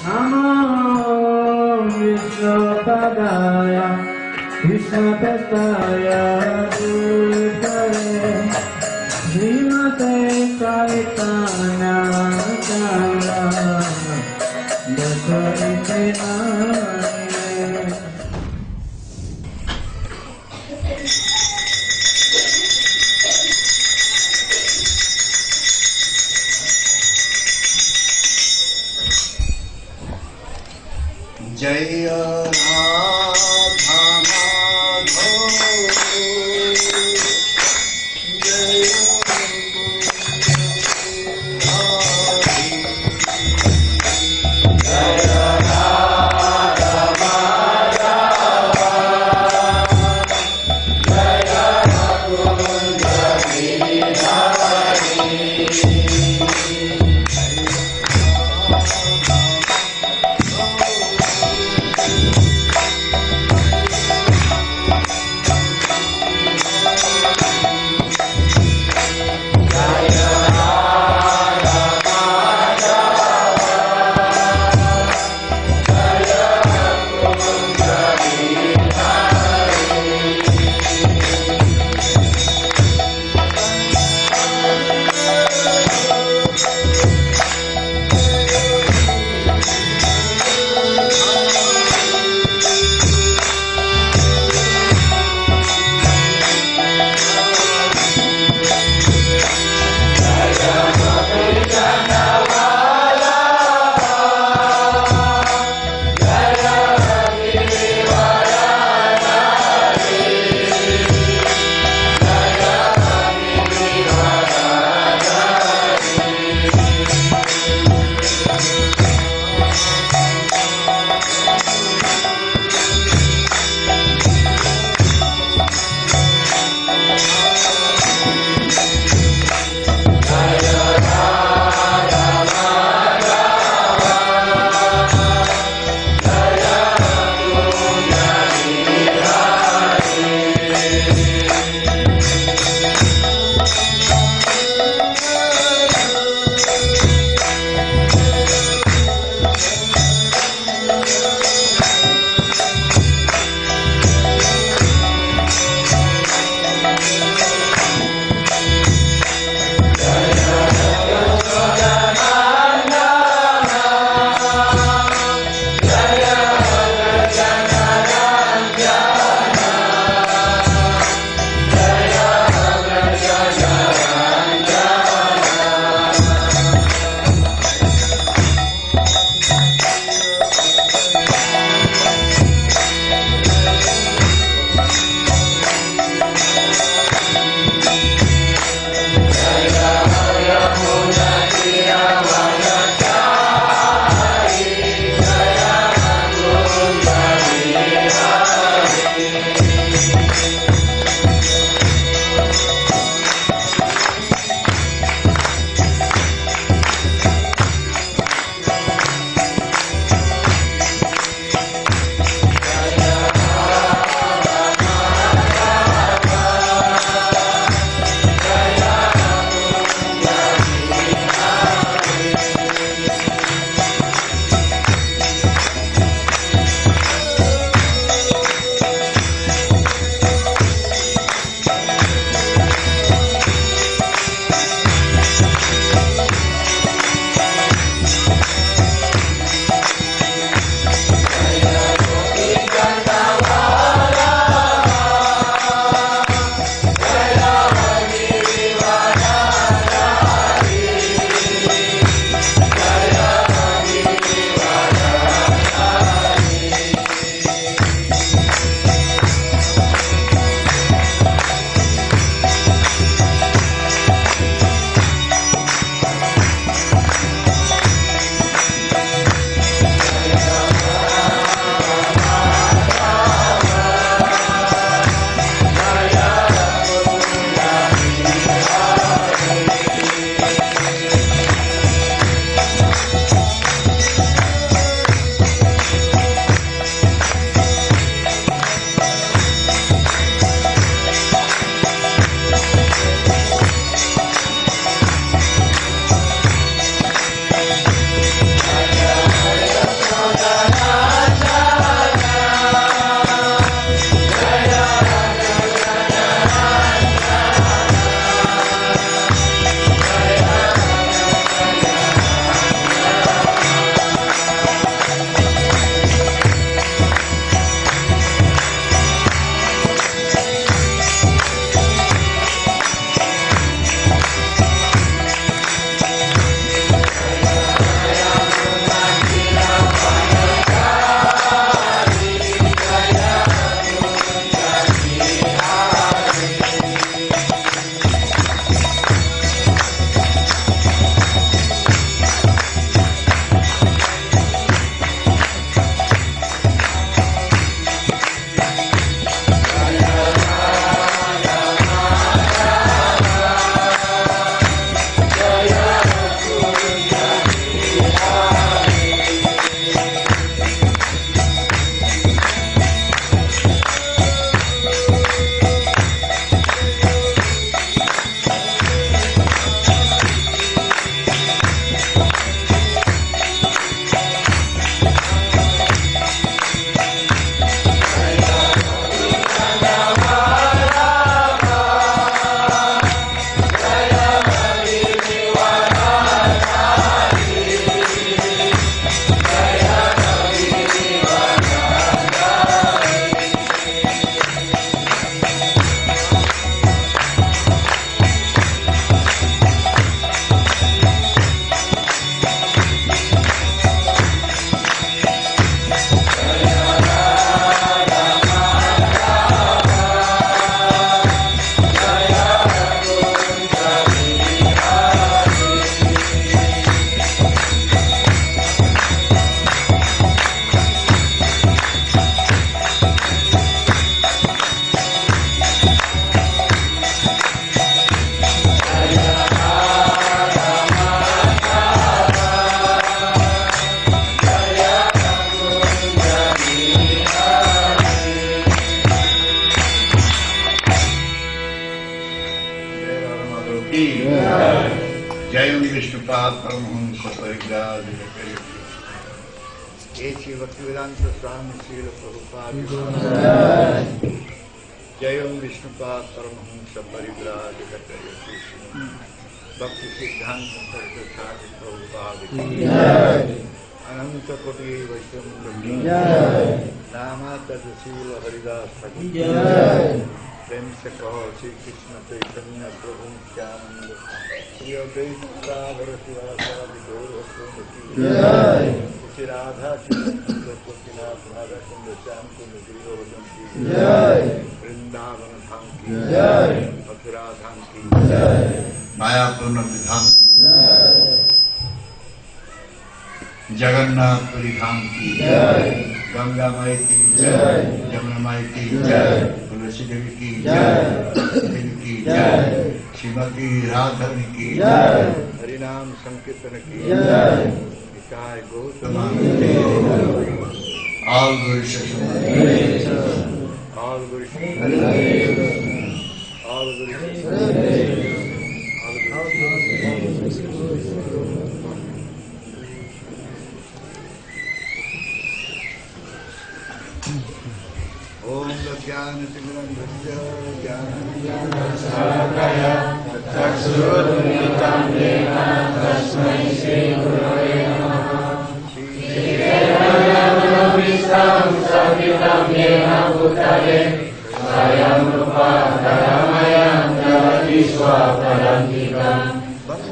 नमो विष्णुपदाय कृष्णपदाय भूतले श्रीमते चैतन्यचन्द्रशेखराय जय राधा माधव जय श्रीपाद परमहंस परिव्राज हे श्री भक्तिवेदांत स्वामी श्रील प्रभुपाद जय ओम विष्णुपाद परमहंस परिव्राज भक्ति सिद्धांत सरस्वती प्रभुपाद अनंत कोटि वैष्णव नामा तदशील हरिदास प्रेम से कहो श्री कृष्ण चैतन्य प्रभु नित्यानंद श्री अद्वैत सागर शिवासादि गौर श्री राधा कृष्ण गोपीनाथ राधा कुंड श्याम कुंड गिरिवर्धन की वृंदावन धाम की मथुरा धाम की मायापुर धाम की जगन्नाथपुरी धाम की गंगा माई की यमुना माई की तुलसी देवी की देवी की श्रीमती राधारणी की हरिनाम संकीर्तन की निकाय Gautam all Guru all Guru all ओम ज्ञान तिमिरंधस्य ज्ञानञ्जनशलाकया चक्षुरुन्मिलितं येन तस्मै श्रीगुरवे नमः श्रीवेदान्तविस्तारं सवितं येन भूतले स्वयं रूपा धर्ममयं जगति स्वपदान्तिकम्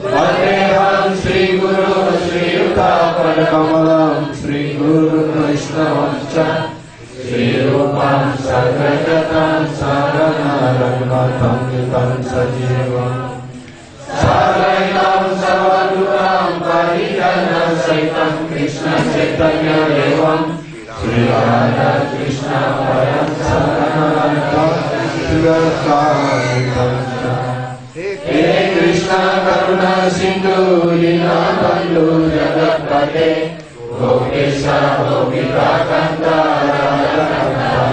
वन्देऽहं श्रीगुरो श्रीयुतापदकमलं श्रीगुरुवैष्णवं च श्रीरूपं सद्गतं साधनारघुनाथं सजीवं साद्वैतं सर्वदुःखं परिजनसहितं कृष्णचैतन्यदेवं श्रीराधाकृष्ण परं हे कृष्ण करुणा सिन्धु दीनबन्धु जगत्पते गोपेश गोपिका कान्त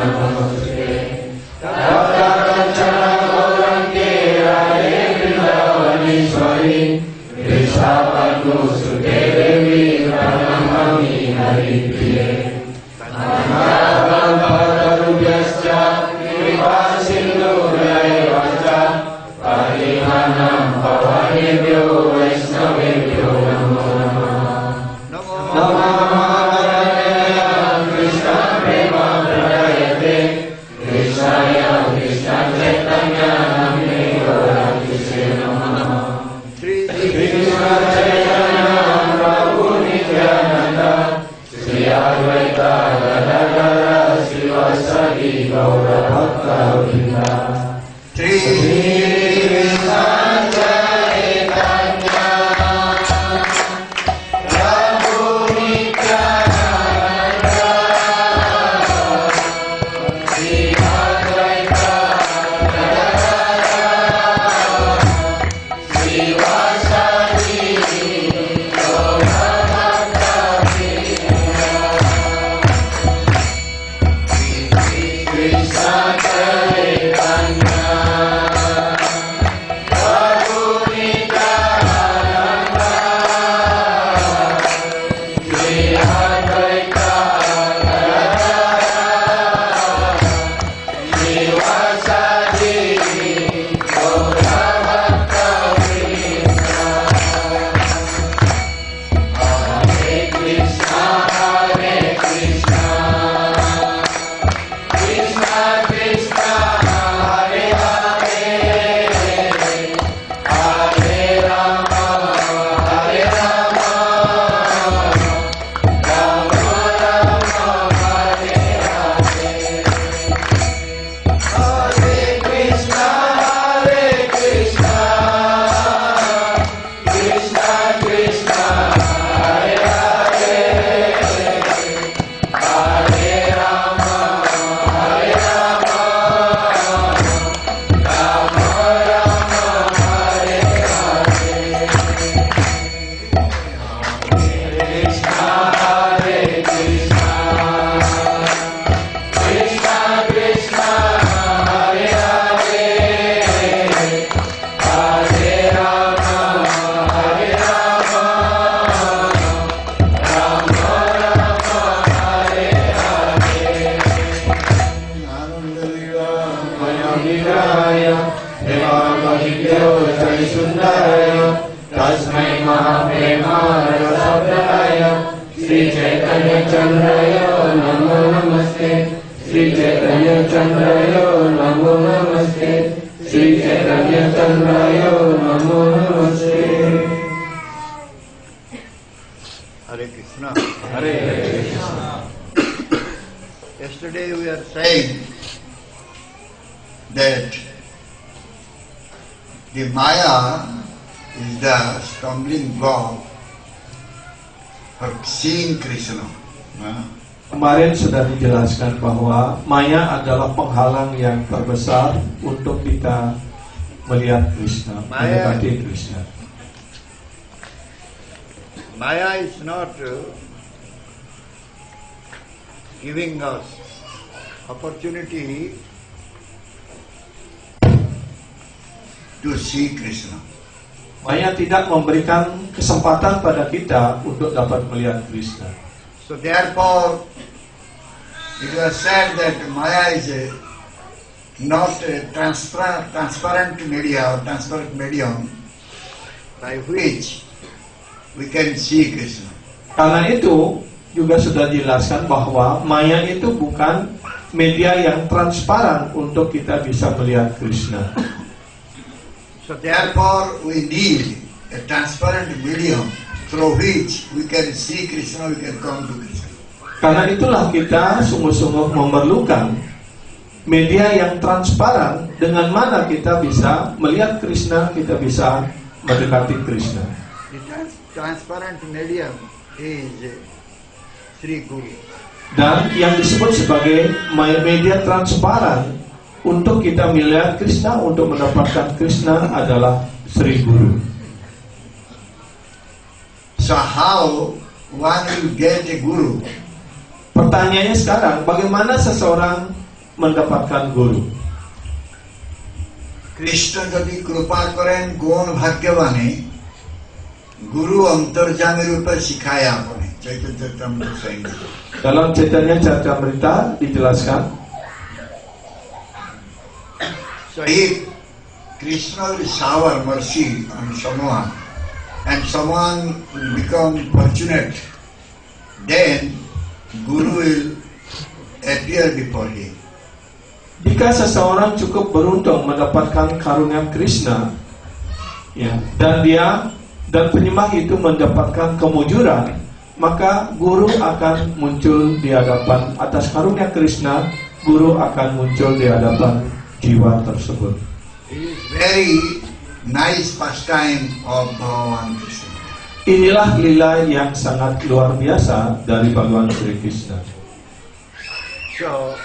नमस्ते तप्तकाञ्चन गौराङ्गे राधे वृन्दावनेश्वरी वृषावनु सुते देवी प्रणमामि हरिप्रिये नमः कृपा सिन्धुभ्यैव च पतितानां पावनेभ्यो वैष्णवेभ्यो नमो नमः Mahapremaya Sabdaya Sri Chaitanya Chandraya Namo Namaste Sri Chaitanya Chandraya Namo Namaste Sri Chaitanya Chandraya Namo Namaste. Hare Krishna. Hare Krishna. Yesterday we are saying that the Maya is the stumbling block for seeing Krishna. Kemarin sudah dijelaskan bahwa Maya adalah penghalang yang terbesar untuk kita melihat Krishna, mendekati Krishna. Maya is not giving us opportunity to see Krishna. Maya tidak memberikan kesempatan pada kita untuk dapat melihat Krishna. So therefore, it was said that Maya is not a transparent media or transparent medium by which we can see Krishna. Karena itu juga sudah dijelaskan bahwa Maya itu bukan media yang transparan untuk kita bisa melihat Krishna. So therefore, we need a transparent medium through which we can see Krishna, we can come to Krishna. Karena itulah kita sungguh-sungguh memerlukan media yang transparan dengan mana kita bisa melihat Krishna, kita bisa mendekati Krishna. The transparent medium is Sri Guru. Dan yang disebut sebagai media transparan untuk kita melihat Krishna, untuk mendapatkan Krishna adalah Sri Guru. So how one will get a guru? Pertanyaannya sekarang, bagaimana seseorang mendapatkan guru? Krishna যদি কৃপা করেন কোন ভাগ্যবানে গুরু অন্তর্যামী রূপে শিখায় আপনি চৈতন্য Charitamrita saying. Dalam Chaitanya Charitamrita dijelaskan, So if Krishna will shower mercy on someone and someone will become fortunate, then Guru will appear before him. jika seseorang cukup beruntung mendapatkan karunia Krishna, ya, dan penyembah itu mendapatkan kemujuran, maka guru akan muncul di hadapan atas karunia Krishna. Guru akan muncul di hadapan jiwa tersebut. It is very nice pastime of Bhagavan Krishna. Inilah lila yang sangat luar biasa dari Bhagavan Sri Krishna. So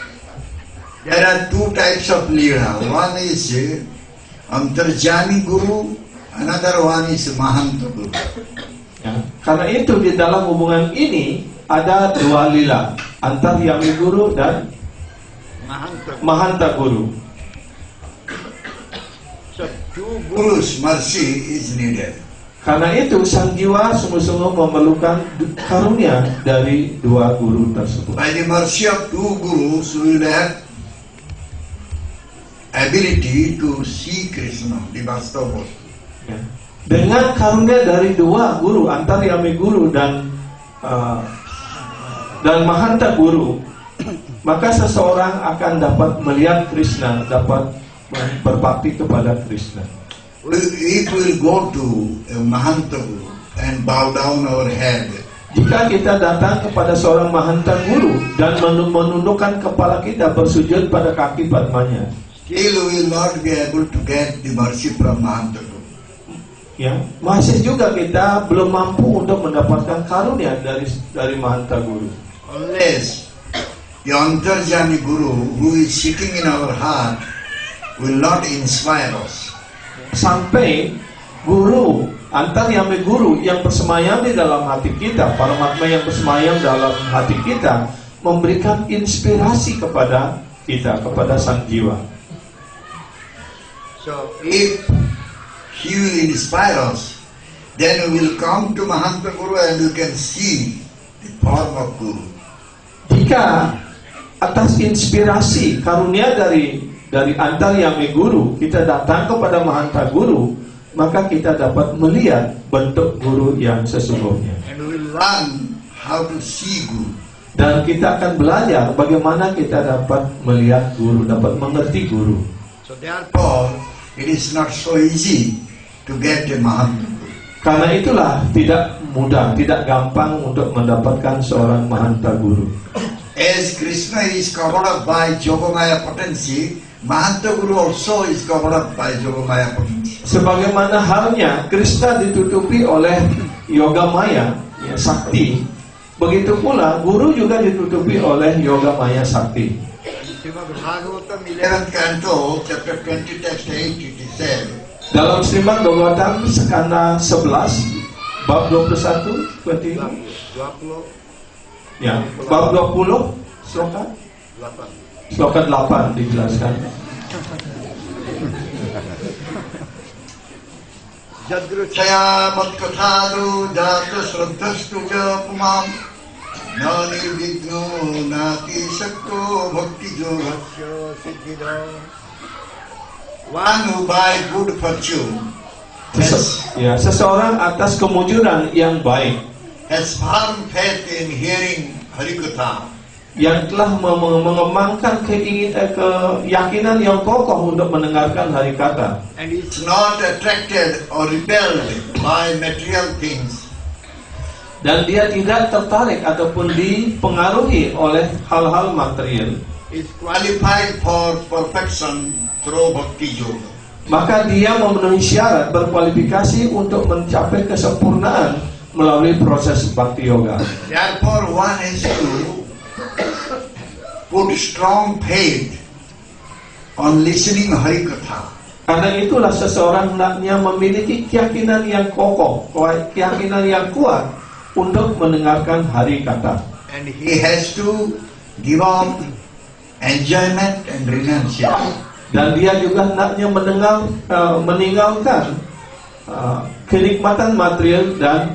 there are two types of lila. One is Antarjami Guru, another one is Mahanta Guru. Ya, karena itu di dalam hubungan ini ada dua lila, Antaryami Guru dan Mahanta Guru. So two Gurus mercy is needed. Karena itu sang jiwa sungguh-sungguh memerlukan karunia dari dua guru tersebut. By the mercy of two Gurus, we will have ability to see Krishna, the Vastava Vastu. Ya. Dengan karunia dari dua guru, Antaryami Guru dan Mahanta Guru, maka seseorang akan dapat melihat Krishna, dapat berbakti kepada Krishna. If we will go to a Mahanta Guru and bow down our head, jika kita datang kepada seorang Mahanta Guru dan menundukkan kepala kita bersujud pada kaki padmanya, still we will not be able to get the mercy from Mahanta Guru. ya, masih juga kita belum mampu untuk mendapatkan karunia dari Mahanta Guru. Unless the Antarjami Guru who is sitting in our heart will not inspire us. Sampai guru, Antaryami Guru yang bersemayam di dalam hati kita, Paramatma yang bersemayam dalam hati kita, memberikan inspirasi kepada kita, kepada sang jiwa. So if he will inspire us, then we will come to Mahanta Guru and we can see the form of Guru. Jika atas inspirasi karunia dari Antaryami Guru kita datang kepada Mahanta Guru, maka kita dapat melihat bentuk guru yang sesungguhnya. And we will learn how to see Guru. Dan kita akan belajar bagaimana kita dapat melihat guru, dapat mengerti guru. So therefore, it is not so easy to get a Mahanta Guru. Karena itulah tidak mudah, tidak gampang untuk mendapatkan seorang Mahanta Guru. As Krishna is covered up by Yogamaya potency, Mahanta Guru also is covered up by Yogamaya potency. Sebagaimana halnya Krishna ditutupi oleh Yogamaya, ya, sakti, begitu pula guru juga ditutupi oleh Yogamaya sakti. Srimad Bhagavatam 11th canto, chapter 20, text 8, it is said, Dalam Srimad Bhagavatam skanda 11 bab 21 ya, bab 20 sloka 8 dijelaskan. Jadruchaya matkatharu jata sraddhastu japumam na nirvigno nati sakto bhakti yogasya siddhida. One who by good fortune Seseorang atas kemujuran yang baik, has firm faith in hearing Harikatha, yang telah mengembangkan keyakinan yang kokoh untuk mendengarkan harikata, and is not attracted or repelled by material things, dan dia tidak tertarik ataupun dipengaruhi oleh hal-hal material, is qualified for perfection through bhakti yoga. Maka dia memenuhi syarat berkualifikasi untuk mencapai kesempurnaan melalui proses bhakti yoga. Therefore, one has to put strong faith on listening Harikatha. Karena itulah seseorang hendaknya memiliki keyakinan yang kokoh, keyakinan yang kuat untuk mendengarkan harikata. And he has to give up enjoyment and renunciation. Dan dia juga hendaknya meninggalkan kenikmatan material dan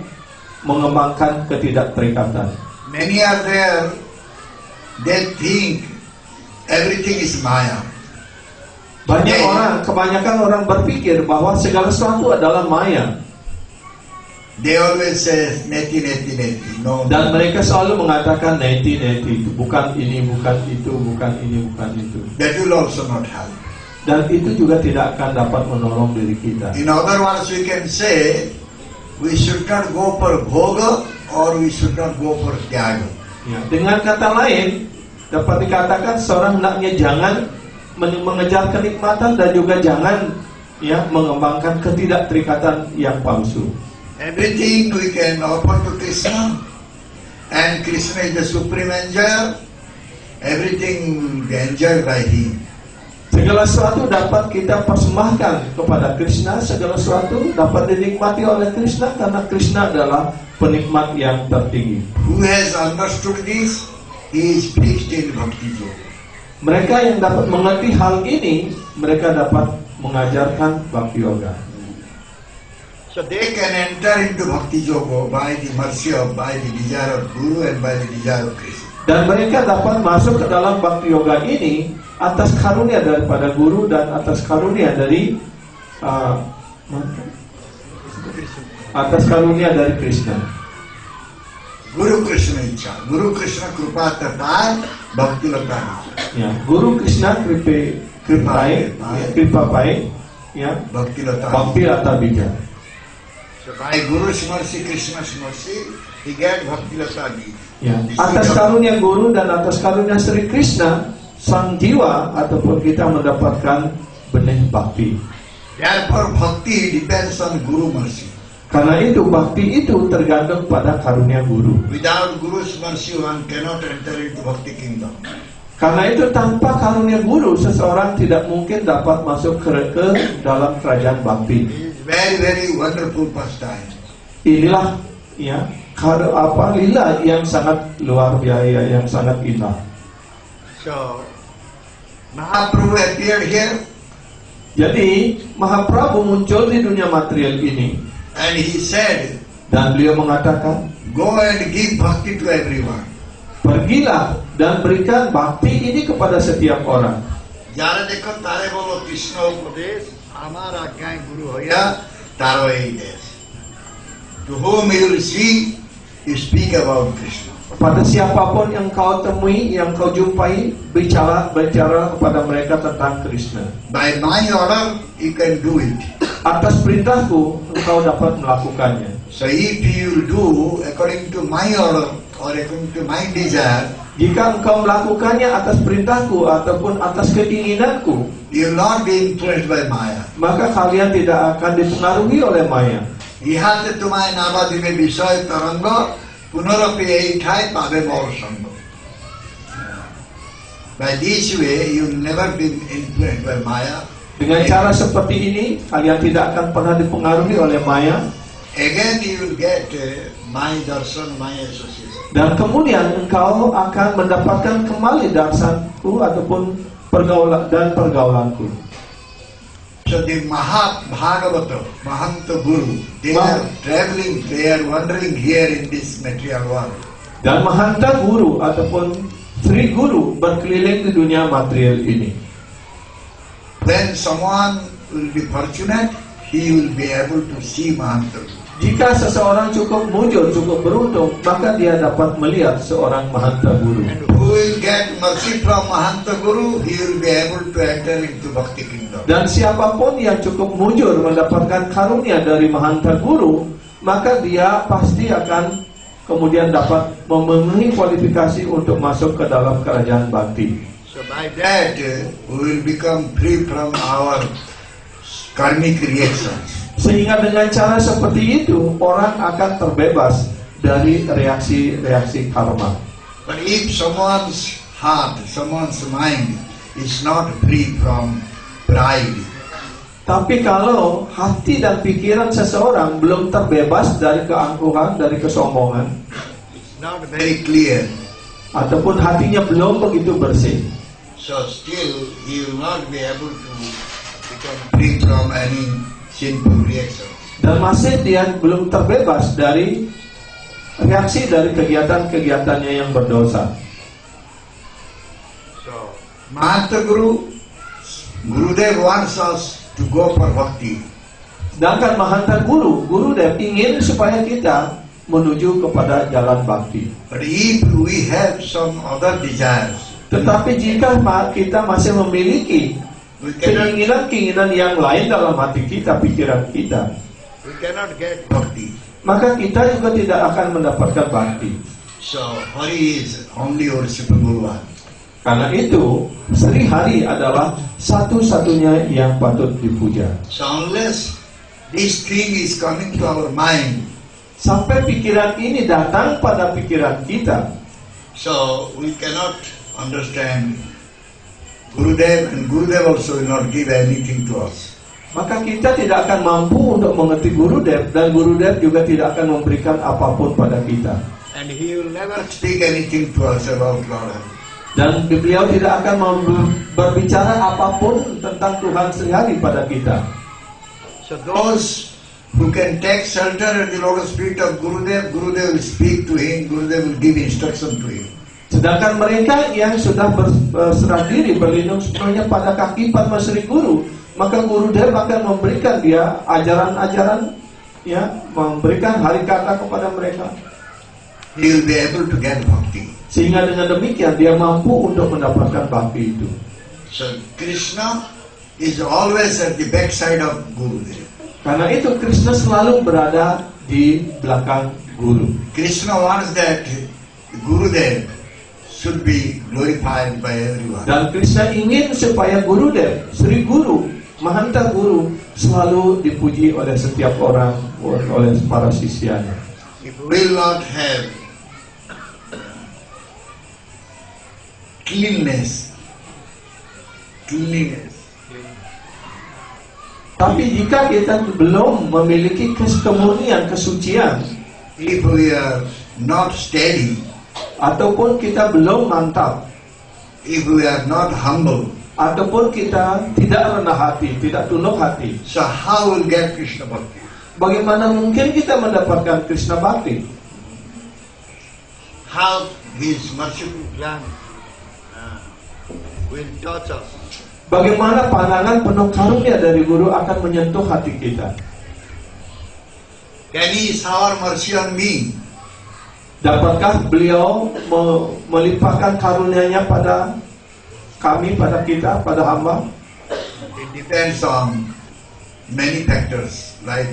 mengembangkan ketidakterikatan. Many are there, they think everything is Maya. Kebanyakan orang berpikir bahwa segala sesuatu adalah maya. They always say neti neti neti. No. Dan mereka selalu mengatakan neti neti, bukan ini, bukan itu, bukan ini, bukan itu. That will also not help. Dan itu juga tidak akan dapat menolong diri kita. In other words, we can say we should not go for bhoga or we should not go for tyaga. Ya, dengan kata lain, dapat dikatakan seorang hendaknya jangan mengejar kenikmatan dan juga jangan mengembangkan ketidakterikatan yang palsu. Everything we can offer to Krishna, and Krishna is the supreme enjoyer. Everything enjoyed by Him. Segala sesuatu dapat kita persembahkan kepada Krishna, segala sesuatu dapat dinikmati oleh Krishna karena Krishna adalah penikmat yang tertinggi. Who has understood this? He is fixed in bhakti yoga. Mereka yang dapat mengerti hal ini, mereka dapat mengajarkan bhakti yoga. So they can enter into bhakti yoga by the mercy of, by the desire of Guru and by the desire of Krishna. Dan mereka dapat masuk ke dalam bhakti yoga ini atas karunia daripada guru dan atas karunia dari Krishna. Guru Krishna icha, Guru Krishna krupa tatai bhakti latai. Ya, Guru Krishna kripa pai, ya, bhakti lata bija. So by Guru's mercy, Krishna's mercy, he get bhakti lata bija. Ya, atas karunia guru dan atas karunia Sri Krishna, sang jiwa ataupun kita mendapatkan benih bakti. Therefore, bhakti depends on Guru mercy. Karena itu bakti itu tergantung pada karunia guru. Without Guru's mercy, one cannot enter into bhakti kingdom. Karena itu tanpa karunia guru, seseorang tidak mungkin dapat masuk ke dalam kerajaan bakti. It is very, very wonderful pastime. Inilah lila yang sangat luar biasa, yang sangat indah. So, Mahaprabhu appeared here. Jadi Mahaprabhu muncul di dunia material ini, And he said, dan beliau mengatakan, go and give bhakti to everyone. pergilah dan berikan bakti ini kepada setiap orang. Jara dekho tare bolo Krishna upadesh, amar ajñai Guru hoya, Tarvaides. To whom you will see, you speak about Krishna. Pada siapapun yang kau temui, yang kau jumpai, bicara kepada mereka tentang Krishna. By my order, you can do it. Atas perintahku, engkau dapat melakukannya. So if you do according to my order or according to my desire, Jika engkau melakukannya atas perintahku ataupun atas keinginanku, you will not be influenced by Maya. maka kalian tidak akan dipengaruhi oleh Maya. Ihate tumai nabadime bisay taranga punarapi eitai pabe morsanga. By this way, you will never be influenced by Maya. Dengan cara seperti ini, kalian tidak akan pernah dipengaruhi oleh Maya. Again, you will get my darshan, my association. Dan kemudian engkau akan mendapatkan kembali darsanku ataupun pergaulanku. So the Bhagavata, Mahanta Guru, they are traveling, they are wandering here in this material world. Dan Mahanta Guru ataupun Sri Guru berkeliling di dunia material ini. When someone will be fortunate, he will be able to see Mahanta Guru. Jika seseorang cukup mujur, cukup beruntung, maka dia dapat melihat seorang Mahanta Guru. And who will get mercy from Mahanta Guru, he will be able to enter into Bhakti Kingdom. Dan siapapun yang cukup mujur mendapatkan karunia dari Mahanta Guru, maka dia pasti akan kemudian dapat memenuhi kualifikasi untuk masuk ke dalam kerajaan Bhakti. So by that, we will become free from our karmic reactions. Sehingga dengan cara seperti itu, orang akan terbebas dari reaksi-reaksi karma. But if someone's heart, someone's mind is not free from pride, Tapi kalau hati dan pikiran seseorang belum terbebas dari keangkuhan, dari kesombongan, it's not very clear, ataupun hatinya belum begitu bersih, so still he will not be able to become free from any sinful reaction. dan masih dia belum terbebas dari reaksi dari kegiatan-kegiatannya yang berdosa. So, Mahanta Guru, Gurudev wants us to go for bhakti. Sedangkan Mahanta Guru, Gurudev ingin supaya kita menuju kepada jalan bakti. But if we have some other desires, Tetapi jika kita masih memiliki we cannot keinginan-keinginan yang lain dalam hati kita, pikiran kita, get bhakti. maka kita juga tidak akan mendapatkan bakti. So, Hari is only worshipable one. Karena itu, Sri Hari adalah satu-satunya yang patut dipuja. So, unless this thing is coming to our mind, Sampai pikiran ini datang pada pikiran kita, so we cannot understand Gurudev, and Gurudev also will not give anything to us. maka kita tidak akan mampu untuk mengerti Gurudev, dan Gurudev juga tidak akan memberikan apapun pada kita. And he will never speak anything to us about Lord. Dan beliau tidak akan berbicara apapun tentang Tuhan Sri Hari pada kita. So those who can take shelter at the lotus feet of Gurudev, Gurudev will speak to him, Gurudev will give instruction to him. Sedangkan mereka yang sudah berserah diri, berlindung sepenuhnya pada kaki Padma Sri Guru, maka Gurudev akan memberikan dia ajaran-ajaran, ya, memberikan hari kata kepada mereka. He will be able to get bhakti. Sehingga dengan demikian dia mampu untuk mendapatkan bhakti itu. So Krishna is always at the backside of Gurudev. Karena itu Krishna selalu berada di belakang Guru. Krishna wants that Gurudev should be glorified by everyone. Dan Krishna ingin supaya Gurudev, Sri Guru, Mahanta Guru selalu dipuji oleh setiap orang, oleh para sisyanya. If we will not have cleanness, Tapi jika kita belum memiliki kemurnian, kesucian, if we are not steady, ataupun kita belum mantap, if we are not humble, ataupun kita tidak rendah hati, tidak tunduk hati, so how will get Krishna Bhakti? bagaimana mungkin kita mendapatkan Krishna Bhakti? How His merciful glance will touch us. Bagaimana pandangan penuh karunia dari Guru akan menyentuh hati kita? Can He shower mercy on me? Dapatkah beliau melimpahkan karunia-Nya pada kami, pada kita, pada hamba? It depends on many factors like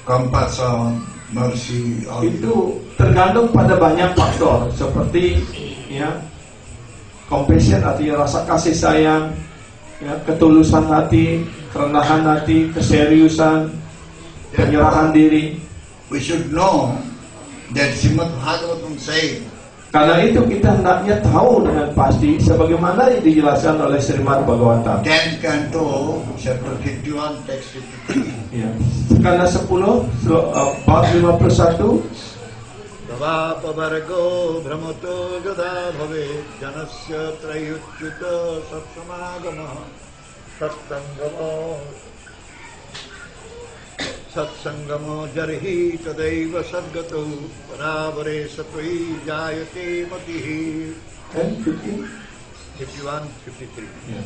compassion, mercy, all Itu tergantung pada banyak faktor seperti ya compassion artinya rasa kasih sayang, ya, ketulusan hati, kerendahan hati, keseriusan, penyerahan diri. We should know that Srimad Bhagavatam says, Karena itu kita hendaknya tahu dengan pasti sebagaimana yang dijelaskan oleh Srimad Bhagavatam. 10th canto, chapter 51, text 53. Ya. Skala 10, bab 51. Davapavargo brahmato gada bhave janasya trayuchyuta satsamagama satsangamo jarhi tadaiva sadgato paravare satvi jayate matihi. 51, 51, 53. ya.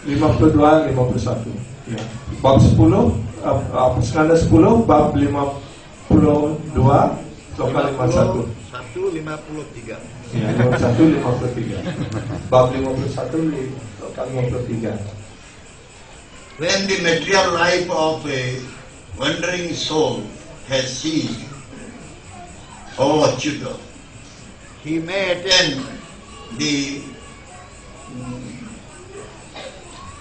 52, 51. Ya. Bab 10, skala 10, bab 52, sloka 51. 1:53. Ya, 51, 53. Bab 51, sloka 53. When the material life of a wandering soul has ceased, O Achyuta, he may attain the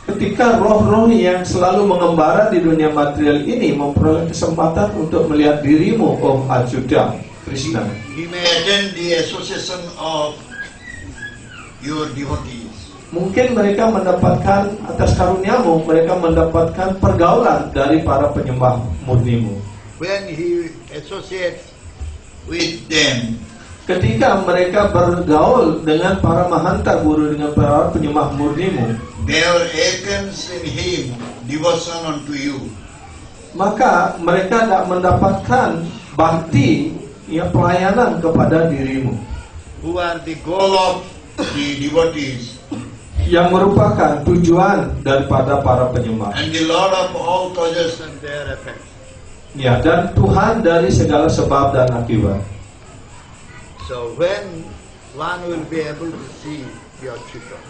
Ketika roh-roh yang selalu mengembara di dunia material ini memperoleh kesempatan untuk melihat dirimu, oh Achyuta, Krishna, he may attain the association of your devotees. mungkin mereka mendapatkan atas karuniamu, mereka mendapatkan pergaulan dari para penyembah murnimu. When he associates with them, Ketika mereka bergaul dengan para mahanta guru, dengan para penyembah murnimu, there awakens in him devotion unto you. maka mereka tidak mendapatkan bakti, ya, pelayanan kepada dirimu, Who are the goal of the devotees yang merupakan tujuan daripada para penyembah. and the Lord of all causes and their effects. Ya, dan Tuhan dari segala sebab dan akibat. So when one will be able to see the Achyuta,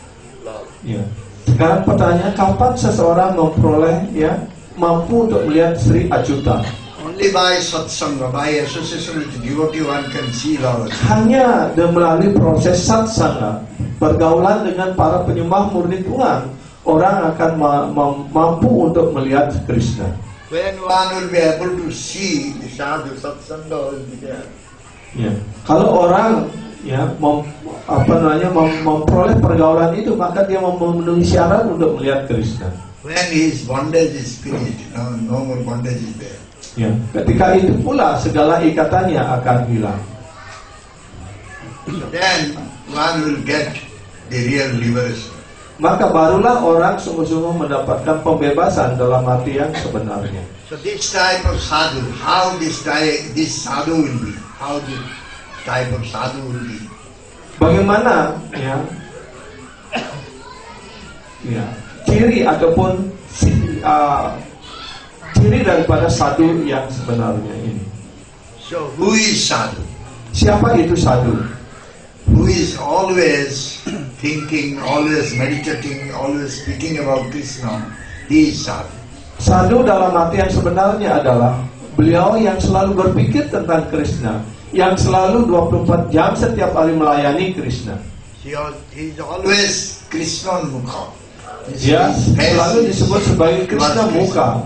Lord? Ya. Sekarang pertanyaan, kapan seseorang memperoleh, ya, mampu untuk melihat Sri Achyuta? Only by satsanga, by association with the devotee, one can see Lord Achyuta. Hanya melalui proses satsanga, pergaulan dengan para penyembah murni Tuhan, orang akan mampu untuk melihat Krishna. When one will be able to see the sadhu, satsanga will be there. Ya. Kalau orang, ya, memperoleh pergaulan itu, maka dia memenuhi syarat untuk melihat Krishna. When his bondage is finished, no more bondage is there. Ya. Ketika itu pula segala ikatannya akan hilang. Then one will get the real liberation. Maka barulah orang sungguh-sungguh mendapatkan pembebasan dalam arti yang sebenarnya. So this type of sadhu, how this sadhu will be? How this type of sadhu will be? Bagaimana, ya, ya, ciri ataupun ciri daripada sadhu yang sebenarnya ini? So who is sadhu? Siapa itu sadhu? Who is always thinking, always meditating, always speaking about Krishna? He is sadhu. Sadhu dalam arti yang sebenarnya adalah beliau yang selalu berpikir tentang Krishna, yang selalu 24 jam setiap hari melayani Krishna. He is always Krishna Mukha. Dia selalu disebut sebagai Krishna Mukha,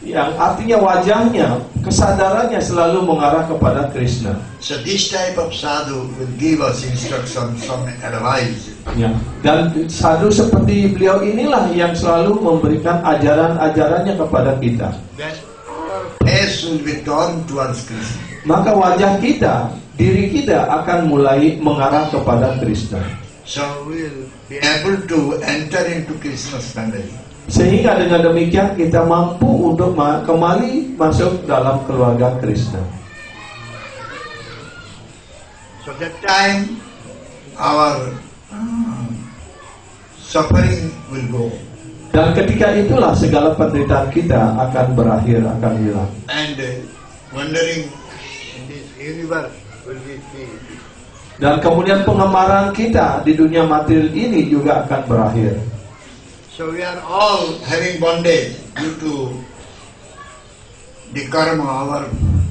yang artinya wajahnya, kesadarannya selalu mengarah kepada Krishna. So this type of sadhu will give us instruction, some advice. Ya. Dan sadhu seperti beliau inilah yang selalu memberikan ajaran-ajarannya kepada kita. Then our face will be turned towards Krishna. Maka wajah kita, diri kita akan mulai mengarah kepada Krishna. So we will be able to enter into Krishna's family. Sehingga dengan demikian kita mampu untuk kembali masuk dalam keluarga Krishna. So that time our suffering will go. Dan ketika itulah segala penderitaan kita akan berakhir, akan hilang. And wandering in this universe will be ceased. Dan kemudian pengemaran kita di dunia material ini juga akan berakhir. So we are all having bondage due to the karma, our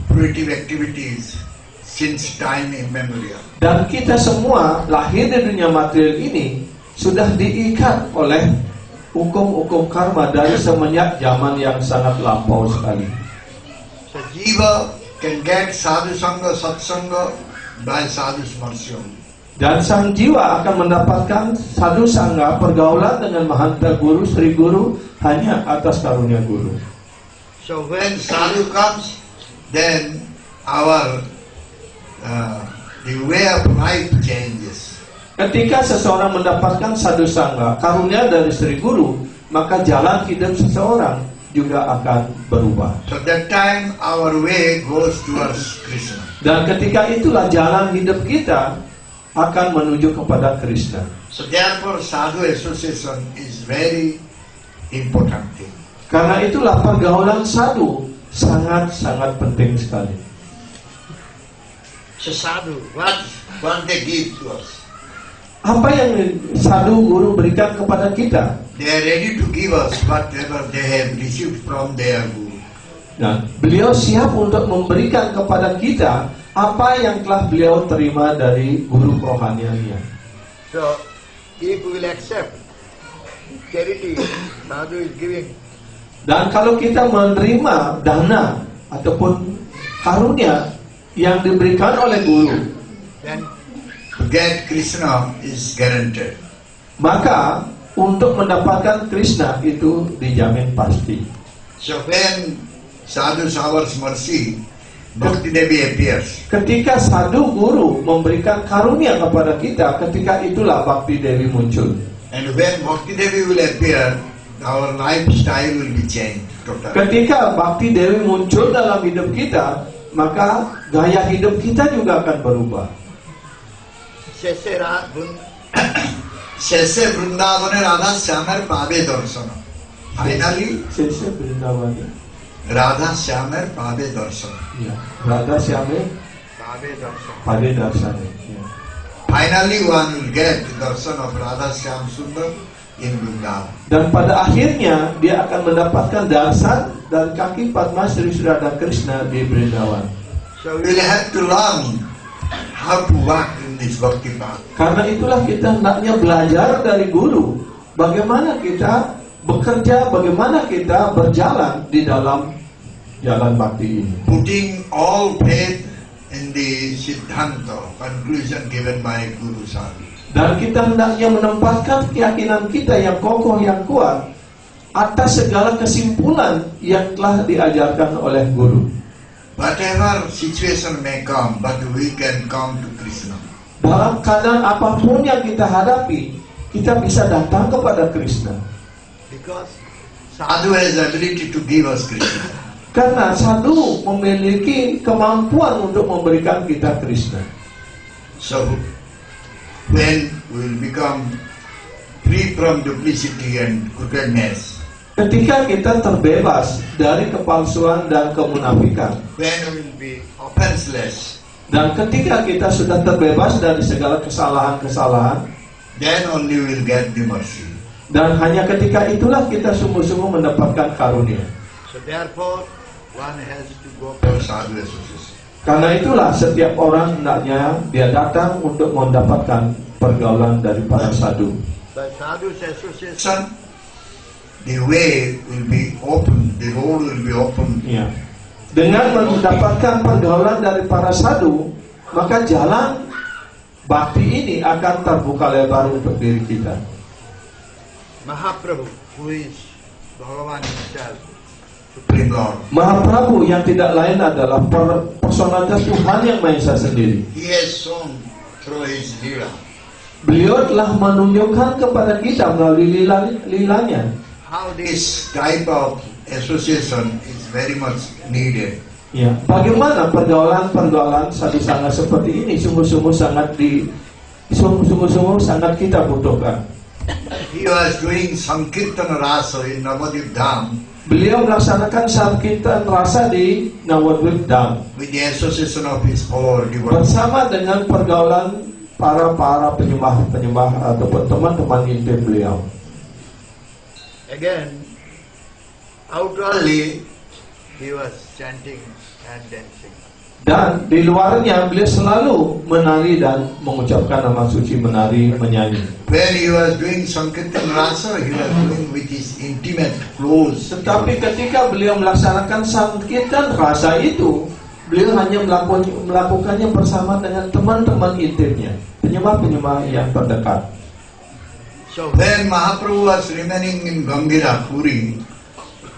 fruitive activities since time immemorial. Dan kita semua lahir di dunia material ini sudah diikat oleh hukum-hukum karma dari semenjak zaman yang sangat lampau sekali. So jiva can get sadhu sangha, satsanga by sadhu smarsya. Dan sang jiwa akan mendapatkan sadhu sangha, pergaulan dengan mahanta guru, Sri Guru hanya atas karunia guru. So when sadhu comes, then our the way of life changes. Ketika seseorang mendapatkan sadhu sangha, karunia dari Sri Guru, maka jalan hidup seseorang juga akan berubah. So that time our way goes towards Krishna. Dan ketika itulah jalan hidup kita akan menuju kepada Krishna. So therefore sadhu association is very important thing. Karena itulah pergaulan sadhu sangat-sangat penting sekali. So sadhu, what they give to us? Apa yang sadhu guru berikan kepada kita? They are ready to give us whatever they have received from their guru. Nah, beliau siap untuk memberikan kepada kita apa yang telah beliau terima dari guru rohaniannya. So if we will accept charity, sadhu is giving. Dan kalau kita menerima dana ataupun karunia yang diberikan oleh guru, Then to get Krishna is guaranteed. maka untuk mendapatkan Krishna itu dijamin pasti. So when sadhu showers mercy, Bhakti Devi appears. Ketika sadhu guru memberikan karunia kepada kita, ketika itulah Bhakti Devi muncul. And when Bhakti Devi will appear, our lifestyle will be changed totally. Ketika Bhakti Devi muncul dalam hidup kita, maka gaya hidup kita juga akan berubah. Sheshe Vrindavane Radha Syamer Pabe Darsana. Finally, Sese Vrindavan. Radha Syamer Pabe Darsana. Ya, Radha Syame Pabe Darsana. Pade Darsane. Ya. Finally, one will get darshan of Radha Syam Sundar in Vrindavan. Dan pada akhirnya dia akan mendapatkan darsan dan kaki Padma Sri Radha Krishna di Vrindavan. So we will have to learn how to walk in this bhakti path. Karena itulah kita hendaknya belajar dari guru bagaimana kita bekerja, bagaimana kita berjalan di dalam jalan bakti ini. Putting all faith in the Siddhanta, conclusion given by Guru Sadhu. Dan kita hendaknya menempatkan keyakinan kita yang kokoh, yang kuat atas segala kesimpulan yang telah diajarkan oleh guru. Whatever situation may come, but we can come to Krishna. Dalam keadaan apapun yang kita hadapi, kita bisa datang kepada Krishna. Because Sadhu has ability to give us Krishna. Karena sadhu memiliki kemampuan untuk memberikan kita Krishna. So when we will become free from duplicity and crookedness, Ketika kita terbebas dari kepalsuan dan kemunafikan, when we will be offenseless, dan ketika kita sudah terbebas dari segala kesalahan-kesalahan, then only we will get the mercy. dan hanya ketika itulah kita sungguh-sungguh mendapatkan karunia. So therefore, one has to go for sadhu association. Karena itulah setiap orang hendaknya dia datang untuk mendapatkan pergaulan dari para sadhu. By sadhu association, the way will be open, the road will be open. Ya. Dengan mendapatkan pergaulan dari para sadhu, maka jalan bakti ini akan terbuka lebar untuk diri kita. Mahaprabhu, who is Bhagavan himself, Supreme Lord, Mahaprabhu yang tidak lain adalah personalitas Tuhan yang Maha Esa sendiri. he has shown through his lila Beliau telah menunjukkan kepada kita melalui lilanya how this type of association is very much needed. ya, bagaimana pergaulan sadhu sangha seperti ini sungguh-sungguh sangat kita butuhkan. He was doing Sankirtana Rasa in Navadip Dham Beliau melaksanakan sankirtan rasa di Nawadwip Dham with the association of his followers. bersama dengan pergaulan para penyembah ataupun teman-teman intim beliau. Again, outwardly he was chanting and dancing. Dan di luarnya beliau selalu menari dan mengucapkan nama suci, menari, menyanyi. When he was doing Sankirtan Rasa, he was doing with his intimate close. Tetapi ketika beliau melaksanakan sankirtan rasa itu, beliau hanya melakukannya bersama dengan teman-teman intimnya, penyembah-penyembah yang terdekat. So when Mahaprabhu was remaining in Gambhira, Puri,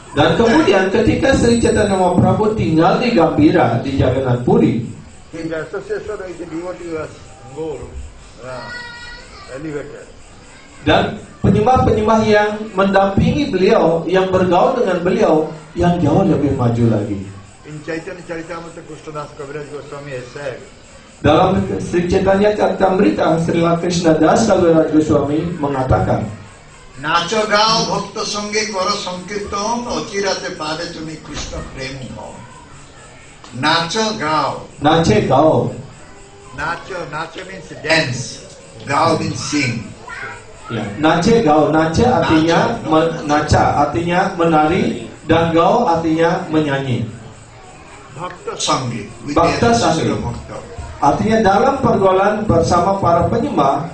Dan kemudian ketika Sri Chaitanya Mahaprabhu tinggal di Gambhira di Jagannath Puri, his association with the devotee was more elevated. dan penyembah-penyembah yang mendampingi beliau, yang bergaul dengan beliau, yang jauh lebih maju lagi. In Chaitanya Charitamrita, Krishnadas Kaviraj Goswami has said, Dalam Sri Chaitanya Charitamrita, Srila Krishnadas Kaviraj Goswami mengatakan, নাচ গাও ভক্ত সঙ্গে করো সংকীর্তন অচিরাতে পাবে তুমি কৃষ্ণ প্রেম হও নাচ গাও Nace gao. নাচ means dance গাও means sing Ya, nace gao. Nace artinya naca artinya menari, dan gao artinya menyanyi. ভক্ত সঙ্গে with Bhakta the association sange. of ভক্ত Artinya dalam pergaulan bersama para penyembah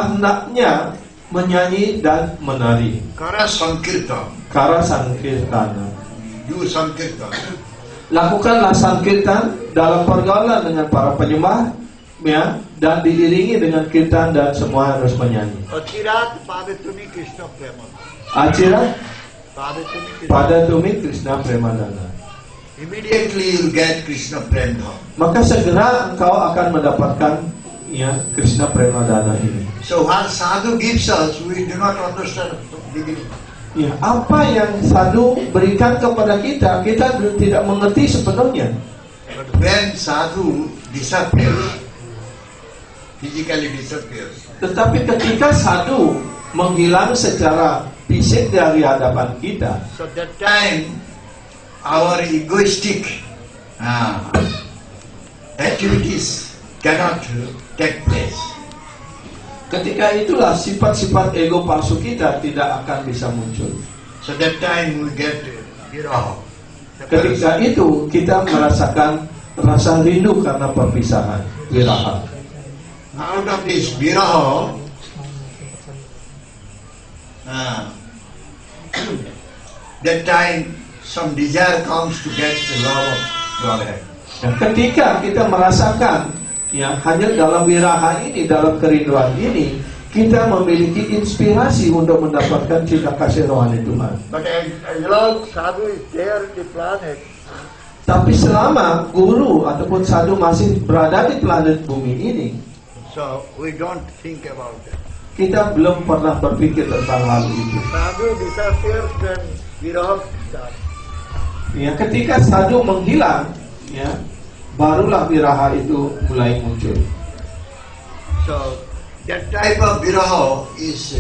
hendaknya menyanyi dan menari. করা সংকীর্তন Kara sankirtana. do সংকীর্তন Lakukanlah sankirtan dalam pergaulan dengan para penyembah, ya, dan diiringi dengan kirtan dan semua harus menyanyi. অচিরাত পাবে তুমি কৃষ্ণ প্রেম Acira পাবে তুমি pada tumi Krishna Premadana. immediately you get Krishna prem dham. Maka segera engkau akan mendapatkan, ya, Krishna Premadana ini. So what sadhu gives us, we do not understand from the beginning. Ya, apa yang sadhu berikan kepada kita, kita belum tidak mengerti sepenuhnya. But when sadhu disappears, physically disappears, Tetapi ketika sadhu menghilang secara fisik dari hadapan kita, so that time our egoistic activities cannot take place. ketika itulah sifat-sifat ego palsu kita tidak akan bisa muncul. So that time we get viraha. Ketika itu kita merasakan rasa rindu karena perpisahan, wiraha. Out of this viraha, that time some desire comes to get the love of Godhead. Dan ketika kita merasakan, ya, hanya dalam wiraha ini, dalam kerinduan ini, kita memiliki inspirasi untuk mendapatkan cinta kasih rohani Tuhan. But as long sadhu is there in the planet, Tapi selama guru ataupun sadhu masih berada di planet bumi ini, so we don't think about it. kita belum pernah berpikir tentang hal itu. Sadhu disappears, then viraha starts. Ya, ketika sadhu menghilang, ya, barulah wiraha itu mulai muncul. So that type of viraha is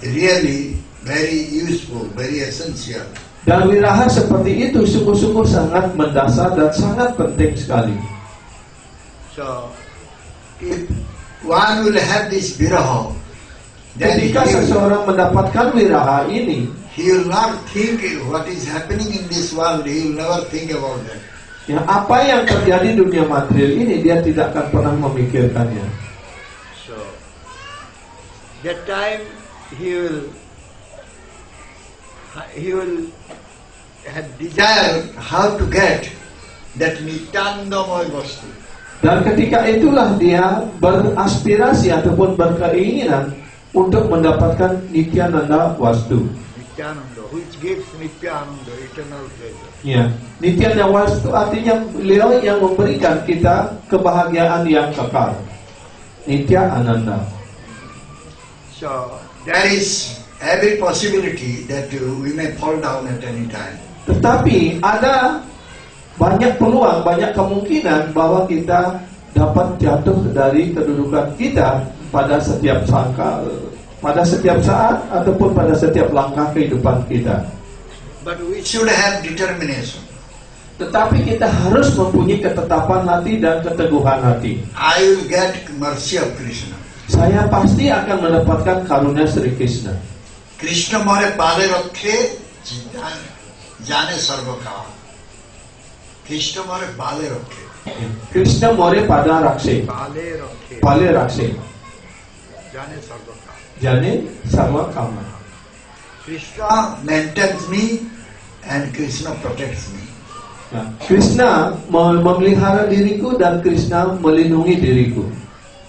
really very useful, very essential. Dan wiraha seperti itu sungguh-sungguh sangat mendasar dan sangat penting sekali. So if one will have this viraha, then Ketika seseorang mendapatkan wiraha ini, he will not think what is happening in this world, he will never think about that. ya, apa yang terjadi di dunia material ini dia tidak akan pernah memikirkannya. So that time he will have desire how to get that Nityanandamoy Vastu. Dan ketika itulah dia beraspirasi ataupun berkeinginan untuk mendapatkan Nityananda Wastu. Nityananda, which gives Nityananda, eternal pleasure. Ya, Nityananda Wastu artinya beliau yang memberikan kita kebahagiaan yang kekal. Nitya Ananda. So there is every possibility that we may fall down at any time. Tetapi ada banyak peluang, banyak kemungkinan bahwa kita dapat jatuh dari kedudukan kita pada setiap saat ataupun pada setiap langkah kehidupan kita. But we should have determination. Tetapi kita harus mempunyai ketetapan hati dan keteguhan hati. I will get mercy of Krishna. Saya pasti akan mendapatkan karunia Sri Krishna. Krishna more pale rakhe jane sarva kaam. Krishna more pale rakhe. Krishna more pada rakse. Pale rakse. Jane sarva kaam. Jane sarva kama. Krishna maintains me and Krishna protects me. Nah, Krishna memelihara diriku dan Krishna melindungi diriku.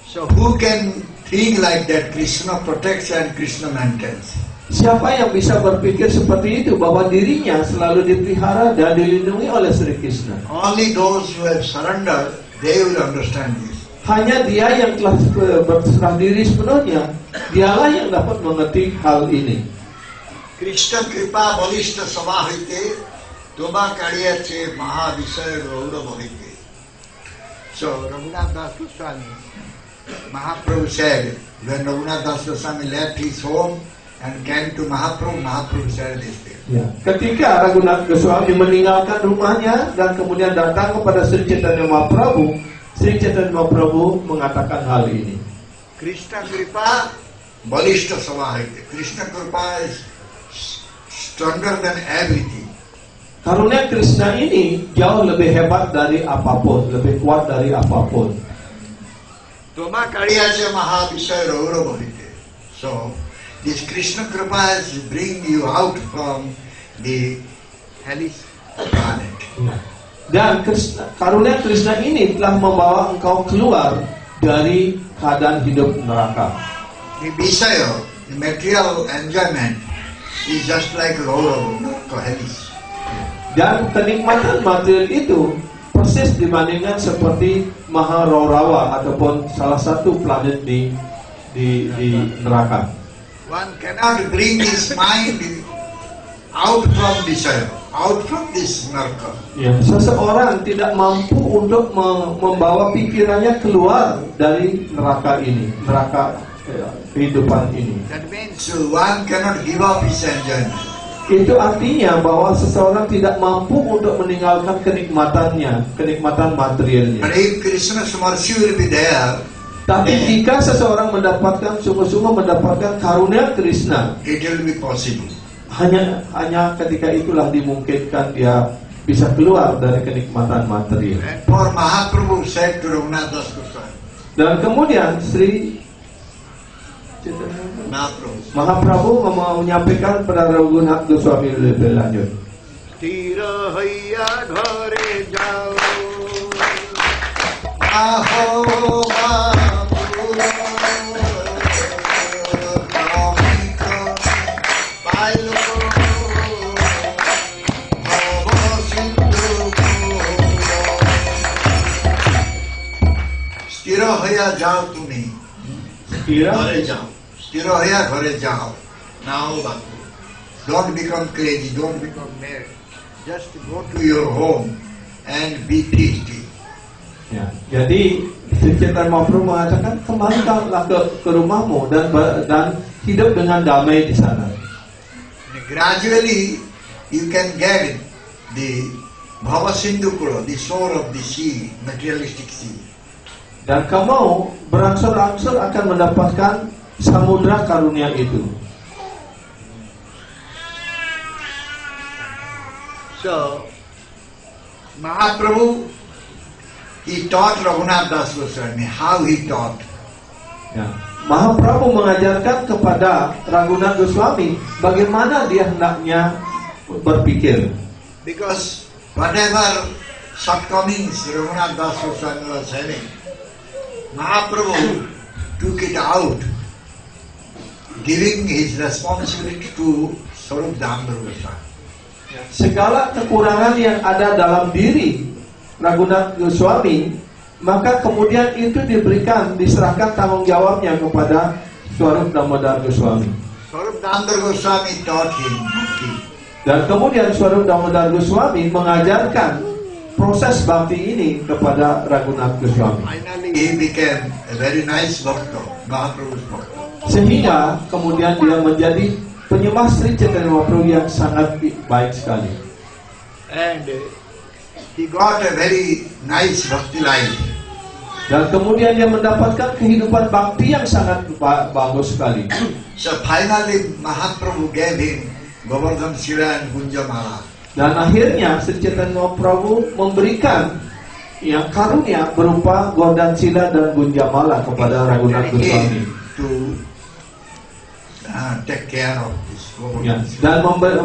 So who can think like that? Krishna protects and Krishna maintains. Siapa yang bisa berpikir seperti itu, bahwa dirinya selalu dipelihara dan dilindungi oleh Sri Krishna? Only those who have surrendered, they will understand this. Hanya dia yang telah berserah diri sepenuhnya, dialah yang dapat mengerti hal ini. Krishna kripa balishta sabha hoite Toma kariyache mahavisaya gaurav hoite. So Raghunath Das Goswami, Mahaprabhu said, when Raghunath Das Goswami left his home and came to Mahaprabhu, Mahaprabhu said this thing. Ya. Ketika Raghunath Goswami meninggalkan rumahnya dan kemudian datang kepada Sri Chaitanya Mahaprabhu, Sri Chaitanya Mahaprabhu mengatakan hal ini. Krishna kripa balishta sabha hoite. Krishna kripa is stronger than everything. Karunia Krishna ini jauh lebih hebat dari apapun, lebih kuat dari apapun. Toma kariyache mahavisaya gaurav hoite. So this Krishna kripa is bring you out from the hellish planet. Dan karunia Krishna ini telah membawa engkau keluar dari keadaan hidup neraka. The Visaya, the material enjoyment, is just like Gaurav, not hellish. Dan kenikmatan material itu persis dibandingkan seperti Maharaurawa ataupun salah satu planet di neraka. One cannot bring his mind out from desire, out from this naraka. Ya, seseorang tidak mampu untuk membawa pikirannya keluar dari neraka ini, neraka kehidupan ini. That means one cannot give up his enjoyment. Itu artinya bahwa seseorang tidak mampu untuk meninggalkan kenikmatannya, kenikmatan materialnya. But if Krishna's mercy will be there, Tapi jika seseorang mendapatkan sungguh-sungguh mendapatkan karunia Krishna, it will be possible. hanya ketika itulah dimungkinkan dia bisa keluar dari kenikmatan material. And for Mahaprabhu said to Raghunath Das Goswami, Dan kemudian Sri Mahaprabhu menyampaikan pada Raghunath Goswami lebih lanjut. Tira haiya ghare jao, aho Mahaprabhu, kamika pailo, bhava sindhu. Tira haiya jao tumi. Ghare jao. Stiro haiya ghare jao. Now Baku. Don't become crazy, don't become mad. Just go to your home and be peaceful. Ya, jadi Sri Chaitanya Mahaprabhu mengatakan kembalilah ke rumahmu dan hidup dengan damai di sana. Gradually you can get the Bhava Sindhu Kula, the shore of the sea, materialistic sea. Dan kamu berangsur-angsur akan mendapatkan samudra karunia itu. So, Mahaprabhu, he taught Raghunath Das Goswami. How he taught? Ya. Mahaprabhu mengajarkan kepada Raghunath Goswami bagaimana dia hendaknya berpikir. Because whatever shortcomings Raghunath Das Goswami was having, Mahaprabhu took it out, giving his responsibility to Swarup Damodar Goswami. Segala kekurangan yang ada dalam diri Raghunath Goswami, maka kemudian itu diserahkan tanggung jawabnya kepada Swarup Damodar Goswami. Swarup Damodar Goswami taught him bhakti. Dan kemudian Swarup Damodar Goswami mengajarkan proses bhakti ini kepada Raghunath Goswami. Finally he became a very nice bhakta, Mahaprabhu's bhakta. Sehingga kemudian dia menjadi penyembah Sri Chaitanya Mahaprabhu yang sangat baik sekali. And he got a very nice bhakti life. Dan kemudian dia mendapatkan kehidupan bakti yang sangat bagus sekali. So finally Mahaprabhu gave him Govardhan Sila and Gunjamala. Dan akhirnya Sri Chaitanya Mahaprabhu memberikan yang karunia berupa Govardhan Sila dan Gunjamala kepada Raghunath Goswami. To take care of this Ya, Govardhan Sila. dan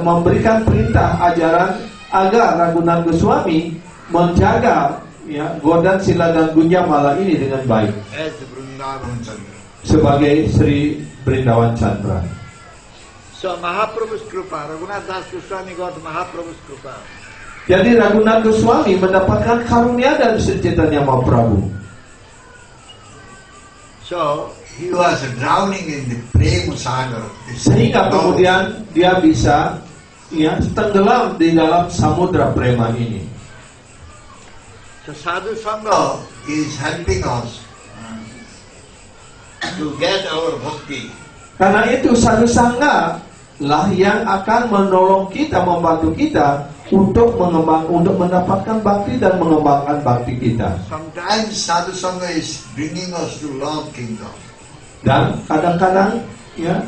memberikan perintah ajaran agar Raghunath Goswami menjaga ya Govardhan Sila dan Gunjamala ini dengan baik As Vrindavan Chandra. sebagai Sri Brindavan Chandra. So Mahaprabhu's Krupa, Raghunath Das Goswami got Mahaprabhu's Krupa. Jadi Raghunath Goswami mendapatkan karunia dari Sri Chaitanya Mahaprabhu. So he was drowning in the Prema Sagar. Sehingga kemudian dia bisa ya tenggelam di dalam samudra prema ini. So Sadhu Sangha is helping us to get our bhakti. Karena itu sadhu sangha lah yang akan menolong kita, membantu kita untuk mendapatkan bakti dan mengembangkan bakti kita. Sometimes Sadhu Sangha is bringing us to love kingdom. Dan kadang-kadang ya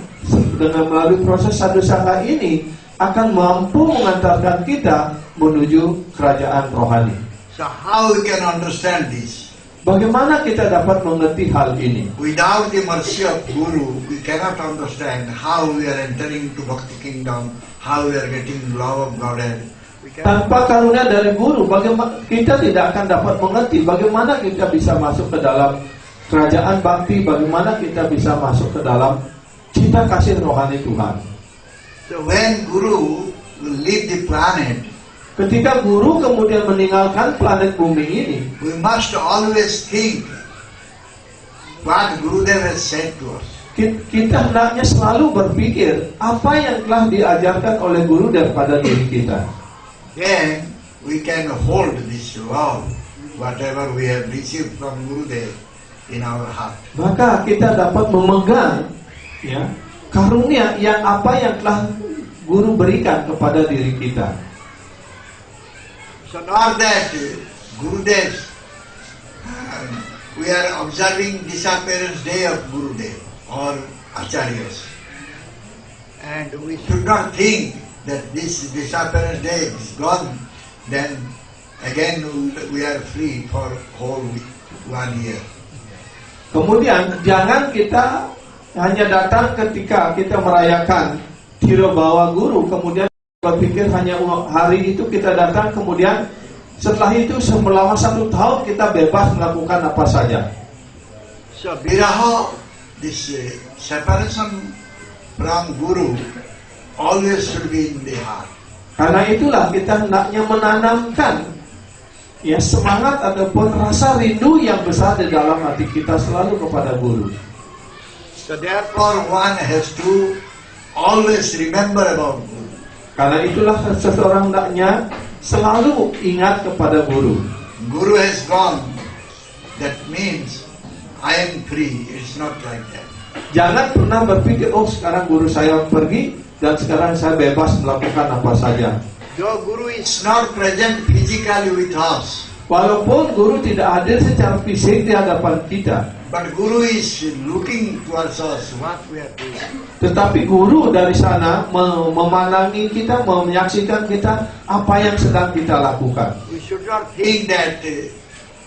dengan melalui proses sadhu sangha ini akan mampu mengantarkan kita menuju kerajaan rohani. So how we can understand this? Bagaimana kita dapat mengerti hal ini? Without the mercy of Guru, we cannot understand how we are entering to Bhakti kingdom, how we are getting love of Godhead. We cannot. Tanpa karunia dari guru, bagaimana kita tidak akan dapat mengerti bagaimana kita bisa masuk ke dalam kerajaan bakti, bagaimana kita bisa masuk ke dalam cinta kasih rohani Tuhan. So when Guru will leave the planet, Ketika guru kemudian meninggalkan planet bumi ini, we must always think what Gurudev has said to us. kita hendaknya selalu berpikir apa yang telah diajarkan oleh guru daripada diri kita. Then we can hold this love, whatever we have received from Gurudev, in our heart. Maka kita dapat memegang ya karunia yang apa yang telah guru berikan kepada diri kita. So not that Gurudev, we are observing disappearance day of Gurudev or Acharyas. And we should not think that this disappearance day is gone, then again we are free for whole 1 year. Kemudian jangan kita hanya datang ketika kita merayakan Tiro Bawa Guru, kemudian berpikir hanya hari itu kita datang, kemudian setelah itu selama 1 tahun kita bebas melakukan apa saja. So Viraha, this separation from Guru, always should be in the heart. Karena itulah kita hendaknya menanamkan ya semangat ataupun rasa rindu yang besar di dalam hati kita selalu kepada guru. So therefore one has to always remember about Guru. Karena itulah seseorang hendaknya selalu ingat kepada guru. Guru has gone, that means I am free. It's not like that. Jangan pernah berpikir, oh sekarang guru saya pergi dan sekarang saya bebas melakukan apa saja. Though Guru is not present physically with us, Walaupun guru tidak hadir secara fisik di hadapan kita, but Guru is looking towards us, what we are doing. tetapi guru dari sana memandangi kita, menyaksikan kita apa yang sedang kita lakukan. We should not think that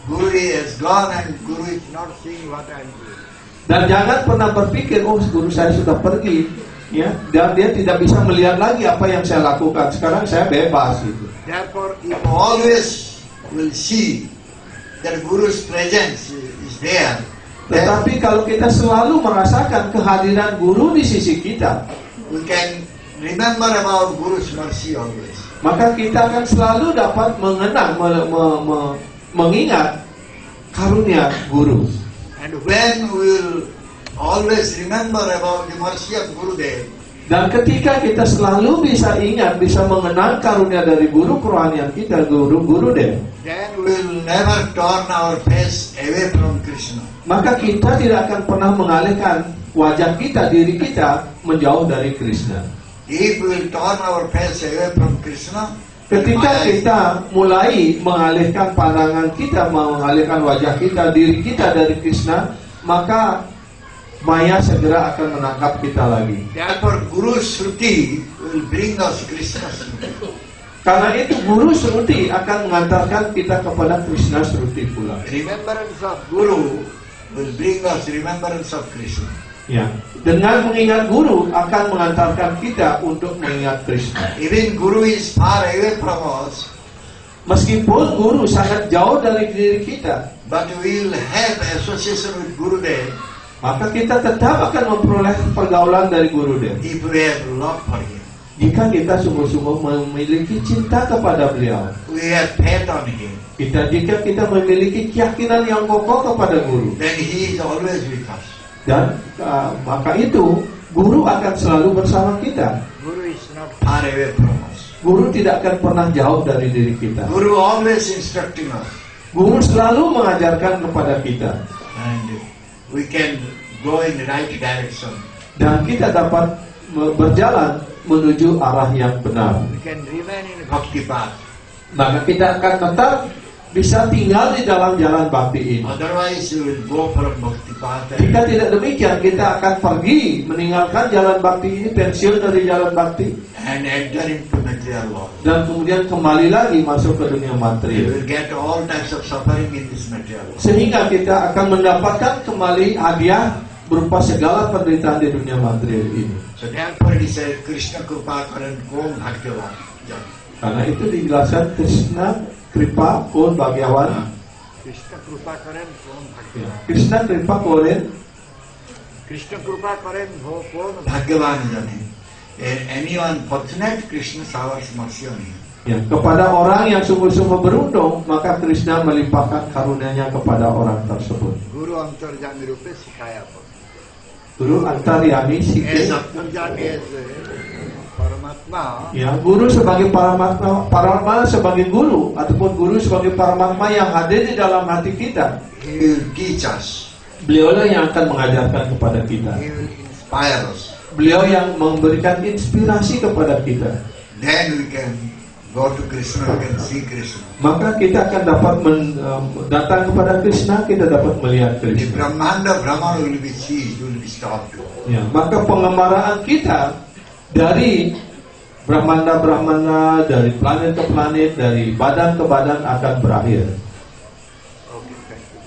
Guru has gone and Guru is not seeing what I am doing. Dan jangan pernah berpikir, oh guru saya sudah pergi, ya, dan dia tidak bisa melihat lagi apa yang saya lakukan. Sekarang saya bebas gitu. Therefore, if always will see that Guru's presence is there, then Tetapi kalau kita selalu merasakan kehadiran guru di sisi kita, we can remember about Guru's mercy always. maka kita akan selalu dapat mengenang, mengingat karunia guru. And when we will always remember about the mercy of Gurudev, Dan ketika kita selalu bisa ingat, bisa mengenang karunia dari guru kerohanian kita, guru deh, then we will never turn our face away from Krishna. maka kita tidak akan pernah mengalihkan wajah kita, diri kita menjauh dari Krishna. If we turn our face away from Krishna, Ketika kita mulai mengalihkan pandangan kita, mengalihkan wajah kita, diri kita dari Krishna, maka Maya segera akan menangkap kita lagi. therefore Guru Shruti will bring us Krishna Shruti. Karena itu Guru Shruti akan mengantarkan kita kepada Krishna Shruti pula. Remembrance of Guru will bring us remembrance of Krishna. Ya, dengan mengingat Guru akan mengantarkan kita untuk mengingat Krishna. Even Guru is far away from us, Meskipun Guru sangat jauh dari diri kita, but we will have association with Gurudev maka kita tetap akan memperoleh pergaulan dari Gurudev. if we have love for him. Jika kita sungguh-sungguh memiliki cinta kepada beliau, We have faith on him. jika kita memiliki keyakinan yang kokoh kepada Guru, Then he is always with us. dan maka itu Guru akan selalu bersama kita. Guru is not far away from us. Guru tidak akan pernah jauh dari diri kita. Guru always instructing us. Guru selalu mengajarkan kepada kita, And we can go in the right direction. dan kita dapat berjalan menuju arah yang benar. We can remain in bhakti path. Maka kita akan tetap bisa tinggal di dalam jalan bakti ini. Otherwise, you will go from bhakti path Jika and tidak demikian, kita akan pergi meninggalkan jalan bakti ini, pensiun dari jalan bakti, enter into material world. dan kemudian kembali lagi masuk ke dunia You materi. will get all types of suffering in this material world. Sehingga kita akan mendapatkan kembali hadiah berupa segala penderitaan di dunia materi ini. So therefore, it is a Krishna Krupa Karan Kom Bhagyavan. Karena itu dijelaskan Krishna Kripa Kon Bhagyavan. Krishna Krupa Karan Kom Ya, Bhagyavan. Krishna Kripa Koren. Krishna Krupa Karan Kom Bhagyavan jane. Anyone fortunate, Krishna showers mercy on him. Ya, kepada orang yang sungguh-sungguh beruntung, maka Krishna melimpahkan karunia-Nya kepada orang tersebut. Guru Antarjami Rupe Sikaya Pad. Guru Antaryami As Sikhe. Antarjami as Paramatma, Ya, guru sebagai paramatma sebagai guru, ataupun guru sebagai paramatma yang hadir di dalam hati kita. he will teach us. Beliaulah yang akan mengajarkan kepada kita. He will inspire us. Beliau yang memberikan inspirasi kepada kita. Then we can go to Krishna, we can see Krishna. Maka kita akan dapat datang kepada Krishna, kita dapat melihat The Krishna. Brahmanda Brahman will be ceased, will be stopped. Ya, maka pengembaraan kita dari Brahmanda, dari planet ke planet, dari badan ke badan akan berakhir. Okay, thank you.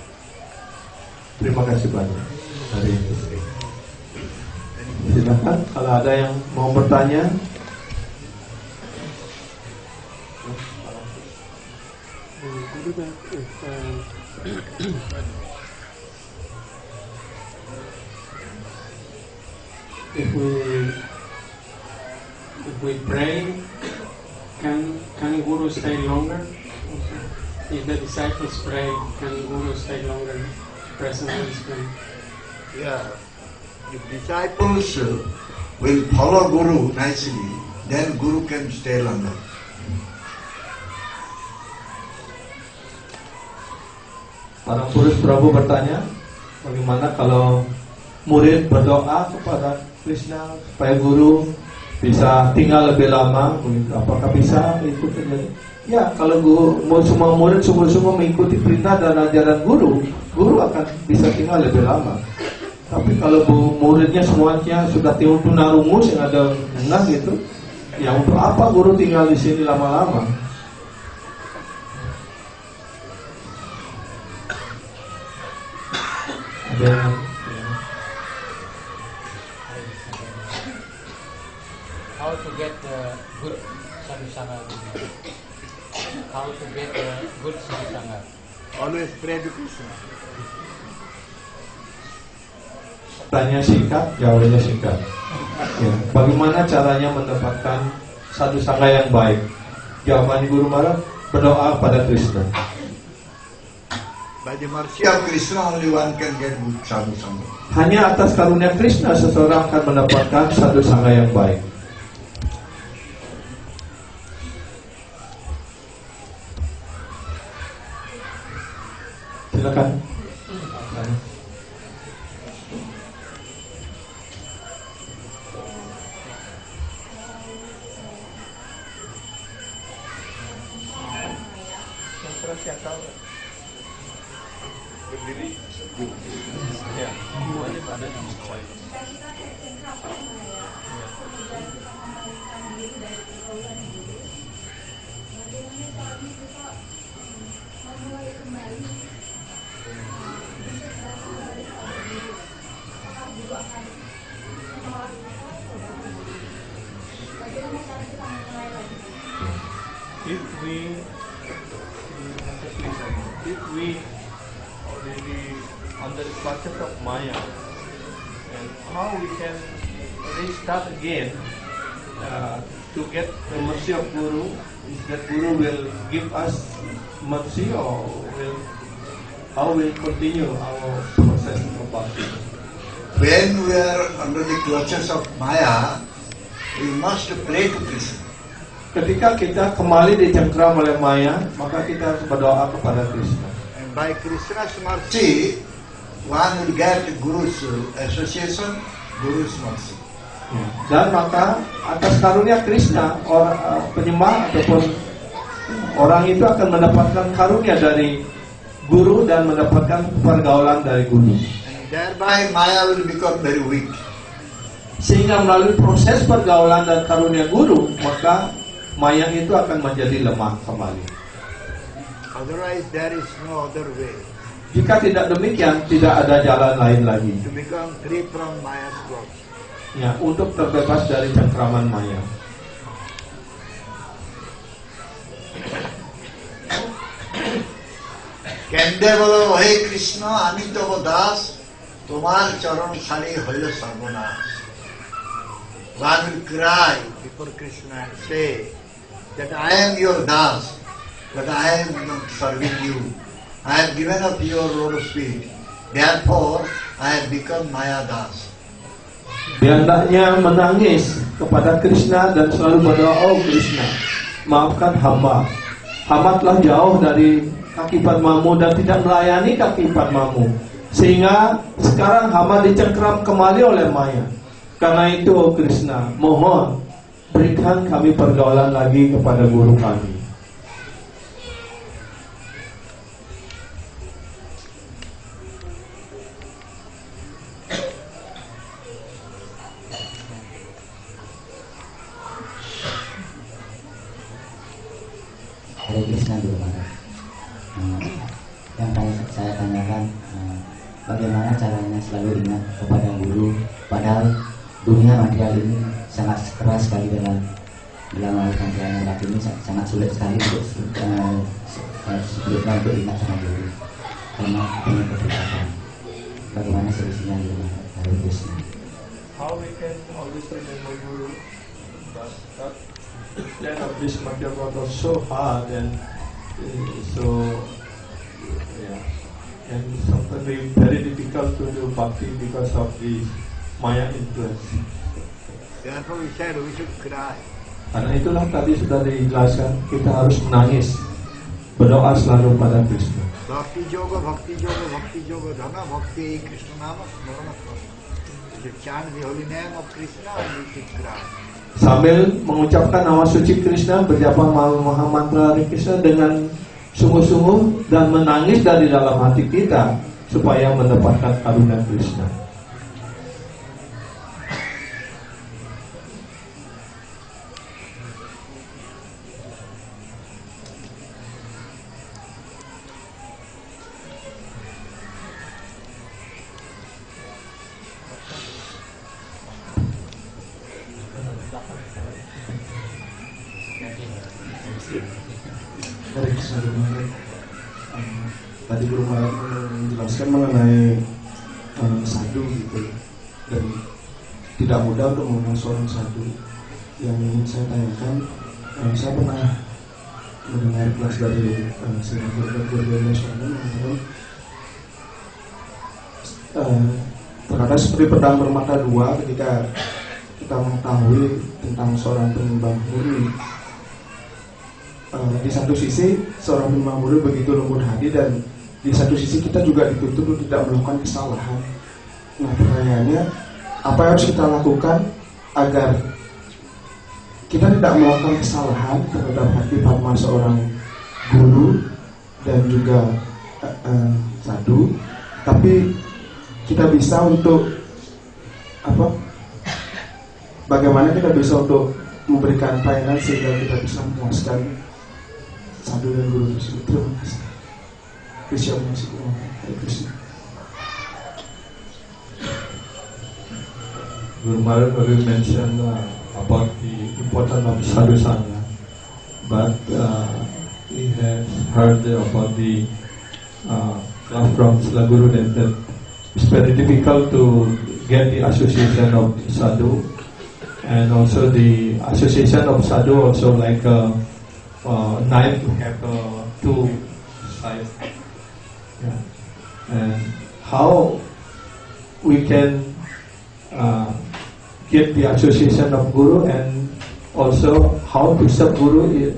Terima kasih banyak hari ini. Silakan kalau ada yang mau bertanya. If we pray, can Guru stay longer? If the disciples pray, can Guru stay longer present on screen? Yeah. If disciples will follow Guru nicely, then Guru can stay longer. Para Purus Prabhu bertanya, bagaimana kalau murid berdoa kepada Krishna supaya guru bisa tinggal lebih lama? Apakah bisa ikut saja? Ya, kalau semua murid sungguh-sungguh mengikuti perintah dan ajaran guru akan bisa tinggal lebih lama. Tapi kalau muridnya semuanya sudah tunarungus yang ada enggak gitu, ya untuk apa guru tinggal di sini lama-lama? Ada yang How to get good sadhusanga? How to get good sadhusanga? Always pray to Krishna. tanya singkat, jawabannya singkat. Ya, bagaimana caranya mendapatkan satu sangga yang baik? Jawaban Guru Maharaj, berdoa pada Krishna. By the mercy of Krishna, only one can get good sadhusanga. Hanya atas karunia Krishna seseorang akan mendapatkan satu sangga yang baik. Silakan. If we already under the clutches of Maya, and how we can restart again to get the mercy of Guru? Is that Guru will give us mercy, or how will continue our process of bhakti? When we are under the clutches of Maya, we must pray to Krishna. Ketika kita kembali dicengkram oleh Maya, maka kita harus berdoa kepada Krishna. And by Krishna's mercy, one will get Guru's association, Guru's mercy. Dan maka atas karunia Krishna, penyembah ataupun orang itu akan mendapatkan karunia dari Guru dan mendapatkan pergaulan dari Guru. And thereby Maya will become very weak. Sehingga melalui proses pergaulan dan karunia Guru, maka Maya itu akan menjadi lemah kembali. Otherwise there is no other way. Jika tidak demikian, tidak ada jalan lain lagi. To become free from Maya's growth. Ya, untuk terbebas dari cengkraman Maya. কেন্দে বলো হে কৃষ্ণ আমি তব দাস তোমার চরণ ছাড়ি হইল সর্বনাশ. One will cry before Krishna and say that I am your das, but I am not serving you. I have given up your lotus feet. Therefore I have become Maya das. Dia hendaknya menangis kepada Krishna dan selalu berdoa, oh Krishna, maafkan hamba. Hamba telah jauh dari kaki Padmamu dan tidak melayani kaki Padmamu, sehingga sekarang hamba dicengkram kembali oleh Maya. Karena itu, oh Krishna, mohon berikan kami pergaulan lagi kepada Guru kami. Hare Krishna Guru Maharaj. Yang saya tanyakan, bagaimana caranya selalu ingat kepada Guru, padahal dunia material ini sangat keras sekali dalam melakukan jalan kaki ini, sangat sulit sekali untuk sebelumnya untuk ingat sama Guru karena punya kedekatan. Bagaimana solusinya Guru Maharaj? Hare Krishna. How we can always remember Guru, but instead of this material world was so hard and and sometimes very difficult to do bhakti because of the Maya influence. Therefore we said we should cry. Karena itulah tadi sudah dijelaskan, kita harus menangis, berdoa selalu pada Krishna. Bhakti yoga, bhakti yoga, bhakti yoga, dhana bhakti Krishna nama smarana. To chant the holy name of Krishna and we should cry. Sambil mengucapkan nama suci Krishna, berjapa maha mantra Hare Krishna dengan sungguh-sungguh dan menangis dari dalam hati kita supaya mendapatkan karunia Krishna. Hare Krishna Guru Maharaj. Tadi Guru Maharaj menjelaskan mengenai sadhu gitu, dan tidak mudah untuk mengenal seorang sadhu. Yang ingin saya tanyakan, saya pernah mendengar kelas dari Sri Guru mengatakan terkadang seperti pedang bermata dua ketika kita mengetahui tentang seorang penyembah murni. Di satu sisi seorang penyembah murni begitu lembut hati, dan di satu sisi kita juga dituntut untuk tidak melakukan kesalahan. Nah, pertanyaannya, apa yang harus kita lakukan agar kita tidak melakukan kesalahan terhadap hati padma seorang guru dan juga sadhu, tapi kita bisa untuk apa? Bagaimana kita bisa untuk memberikan pelayanan sehingga kita bisa memuaskan sadhu dan guru tersebut. Terima kasih. Krishna masih Hare Krishna. Guru Maharaj already mentioned about the importance of sadhu sangha, but we have heard about the class from Srila Guru that it's very difficult to get the association of sadhu, and also the association of sadhu also like a knife to have two sides. Yeah. And how we can get the association of Guru, and also how to serve Guru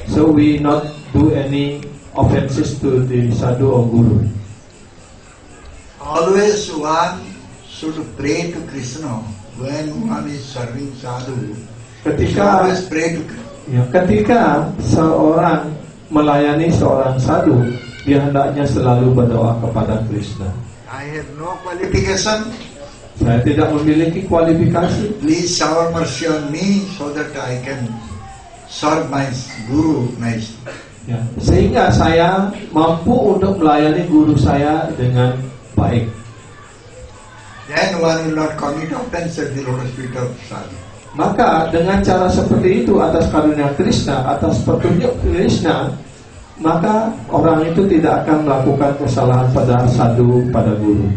so we not do any offenses to the sadhu or Guru. Always one should pray to Krishna when one is serving sadhu. Should always pray to Krishna. Ya, ketika seorang melayani seorang sadhu, dia hendaknya selalu berdoa kepada Krishna. I have no qualification. Saya tidak memiliki kualifikasi. Please shower mercy on me so that I can serve my guru nicely. Ya, sehingga saya mampu untuk melayani guru saya dengan baik. Then one will not commit offense at the lotus feet of sadhu. Maka dengan cara seperti itu, atas karunia Krishna, atas petunjuk Krishna, maka orang itu tidak akan melakukan kesalahan pada sadhu, pada guru.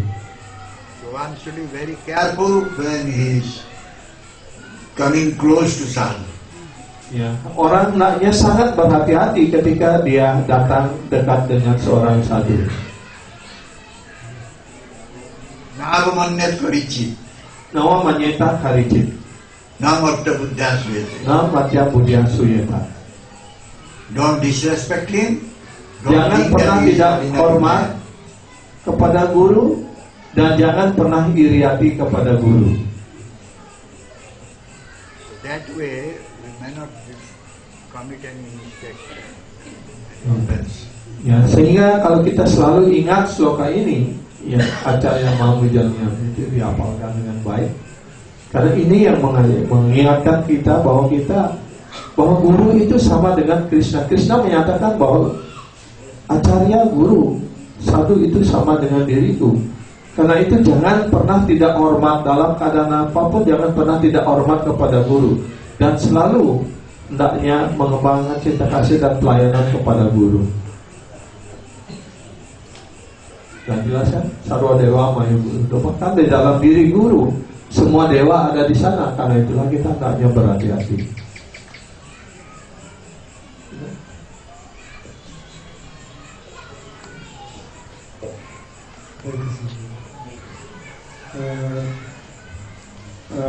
So one should be very careful when he is coming close to sadhu. Ya, orang hendaknya sangat berhati-hati ketika dia datang dekat dengan seorang sadhu. Navamanyat karicit, Nama manyeta karicit, namarta buddha suyate. nama matya buddha suyeta. Don't disrespect him. Don't Jangan think pernah that he is tidak ordinary hormat man. kepada guru, dan jangan pernah iri hati kepada guru. That way we may not commit any mistake. Any offense. Ya, sehingga kalau kita selalu ingat sloka ini, ya, acarya mahujanya itu dihafalkan dengan baik. Karena ini yang mengingatkan kita bahwa guru itu sama dengan Krishna. Krishna menyatakan bahwa acarya guru sadhu itu sama dengan diriku. Karena itu jangan pernah tidak hormat dalam keadaan apapun, jangan pernah tidak hormat kepada guru, dan selalu hendaknya mengembangkan cinta kasih dan pelayanan kepada guru. Dan jelas kan, sarwa dewa mayu guru, kan di dalam diri guru semua dewa ada di sana. Karena itulah kita hendaknya berhati-hati.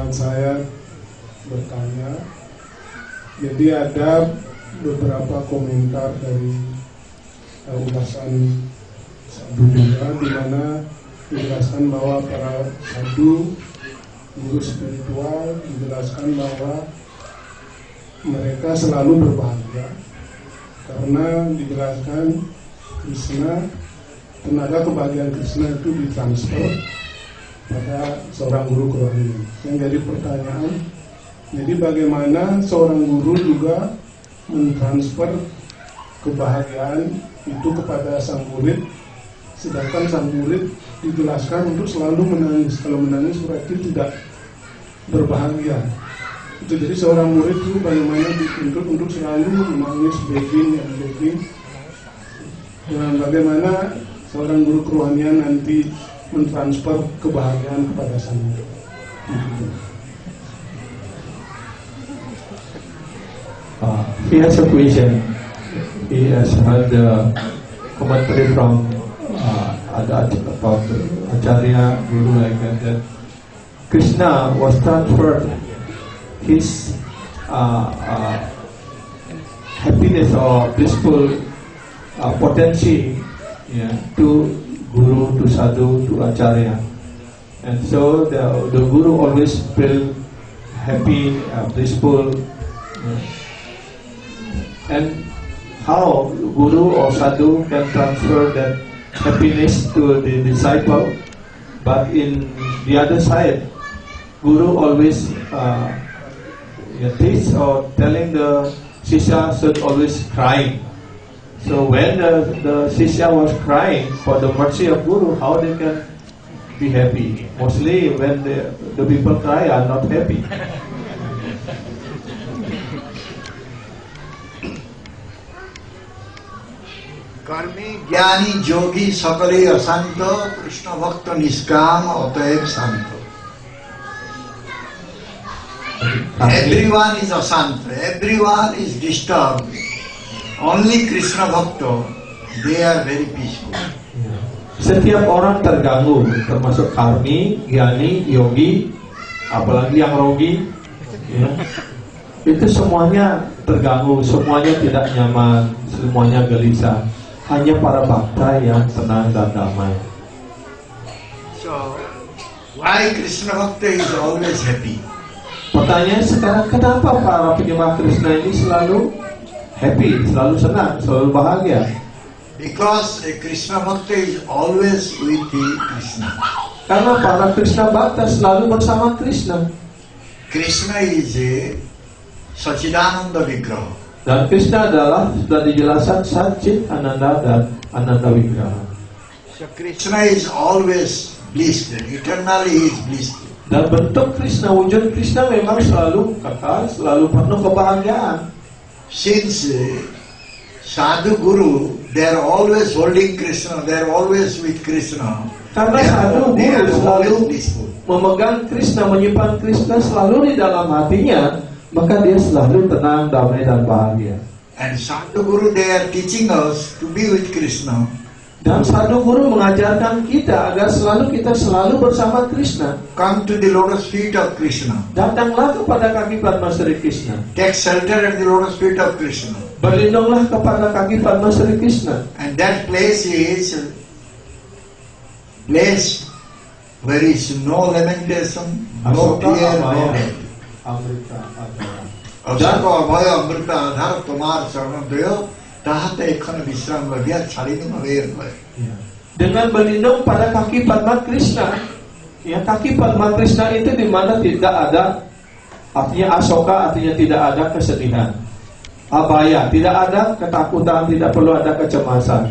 Saya bertanya, jadi ada beberapa komentar dari ulasan sadhu juga, di mana dijelaskan bahwa para sadhu, guru spiritual, dijelaskan bahwa mereka selalu berbahagia karena dijelaskan Krishna, tenaga kebahagiaan Krishna itu ditransfer pada seorang guru kerohanian. Yang jadi pertanyaan, jadi bagaimana seorang guru juga mentransfer kebahagiaan itu kepada sang murid, sedangkan sang murid dijelaskan untuk selalu menangis. Kalau menangis berarti tidak berbahagia. Itu jadi seorang murid itu bagaimana dituntut untuk selalu menangis, begging. Dan bagaimana seorang guru kerohanian nanti mentransfer kebahagiaan kepada sang murid. He has a question. He has heard the commentary from about Acharya Guru like that. Krishna was transferred his happiness or blissful potency, yeah, to Guru, to Sadhu, to Acharya, and so the Guru always feel happy, blissful. And how Guru or Sadhu can transfer that happiness to the disciple? But in the other side, Guru always teach or telling the Shishya should always cry. So when the Shishya was crying for the mercy of Guru, how they can be happy? Mostly when the people cry are not happy. कर्मी ज्ञानी जोगी सकले अशांत कृष्ण भक्त निष्काम अतएव शांत. Everyone is asant, everyone is disturbed. Only Krishna Bhakta, they are very peaceful. Setiap orang terganggu, termasuk karmi, gyani, yogi, apalagi yang rogi, ya. Itu semuanya terganggu, semuanya tidak nyaman, semuanya gelisah. Hanya para bhakta yang tenang dan damai. So, why Krishna Bhakta is always happy? Pertanyaan sekarang, kenapa para penyembah Krishna ini selalu happy, selalu senang, selalu bahagia? Because a Krishna Bhakta is always with the Krishna. Karena para Krishna Bhakta selalu bersama Krishna. Krishna is a Sachidananda Vigraha. Dan Krishna adalah sudah dijelaskan Satchit Ananda dan Ananda Vigraha. So Krishna is always blissed, eternally he is blissed. Dan bentuk Krishna, wujud Krishna memang selalu kekal, selalu penuh kebahagiaan. Since Sadhu Guru, they are always holding Krishna, they are always with Krishna. Karena sadhu They guru are selalu always blissful. memegang Krishna, menyimpan Krishna selalu di dalam hatinya, maka dia selalu tenang, damai dan bahagia. And Sadhu Guru, they are teaching us to be with Krishna. Dan sadhu guru mengajarkan kita agar kita selalu bersama Krishna. Come to the lotus feet of Krishna. Datanglah kepada kaki Padma Sri Krishna. Take shelter at the lotus feet of Krishna. Berlindunglah kepada kaki Padma Sri Krishna. And that place is place where is no lamentation, no tear, no death. Amrita Adhara. Asaka abhaya amrita adhara tomar saranadaya tahate ekhana visram labhya chhalini maver bhaya. Dengan berlindung pada kaki Padma Krishna, ya, kaki Padma Krishna itu di mana tidak ada, artinya asoka, artinya tidak ada kesedihan. Abhaya, tidak ada ketakutan, tidak perlu ada kecemasan,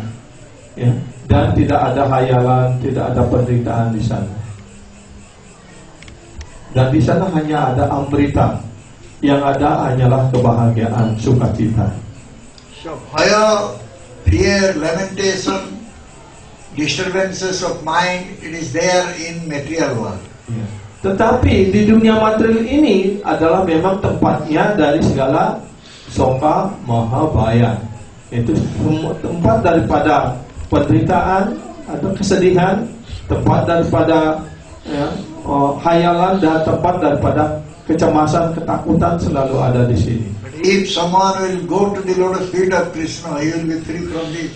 ya, dan tidak ada hayalan, tidak ada penderitaan di sana. Dan di sana hanya ada amrita, yang ada hanyalah kebahagiaan, sukacita. So bhaya, fear, lamentation, disturbances of mind, it is there in material world. Ya. Tetapi di dunia material ini adalah memang tempatnya dari segala soka mahabaya. Itu tempat daripada penderitaan atau kesedihan, tempat daripada hayalan, dan tempat daripada kecemasan, ketakutan selalu ada di sini. But if someone will go to the lotus feet of Krishna, he will be free from this.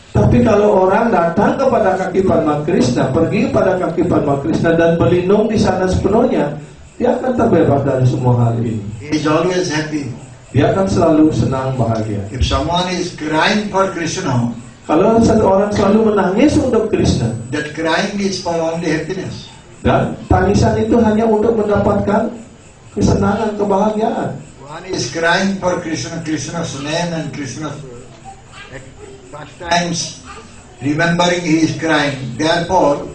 Tapi kalau orang datang kepada kaki Padma Krishna, pergi pada kaki Padma Krishna dan berlindung di sana sepenuhnya, dia akan terbebas dari semua hal ini. He is always happy. Dia akan selalu senang, bahagia. If someone is crying for Krishna, Kalau seseorang selalu menangis untuk Krishna, that crying is for only happiness. dan tangisan itu hanya untuk mendapatkan kesenangan, kebahagiaan. One is crying for Krishna, Krishna's name and Krishna's pastimes, remembering he is crying. Therefore,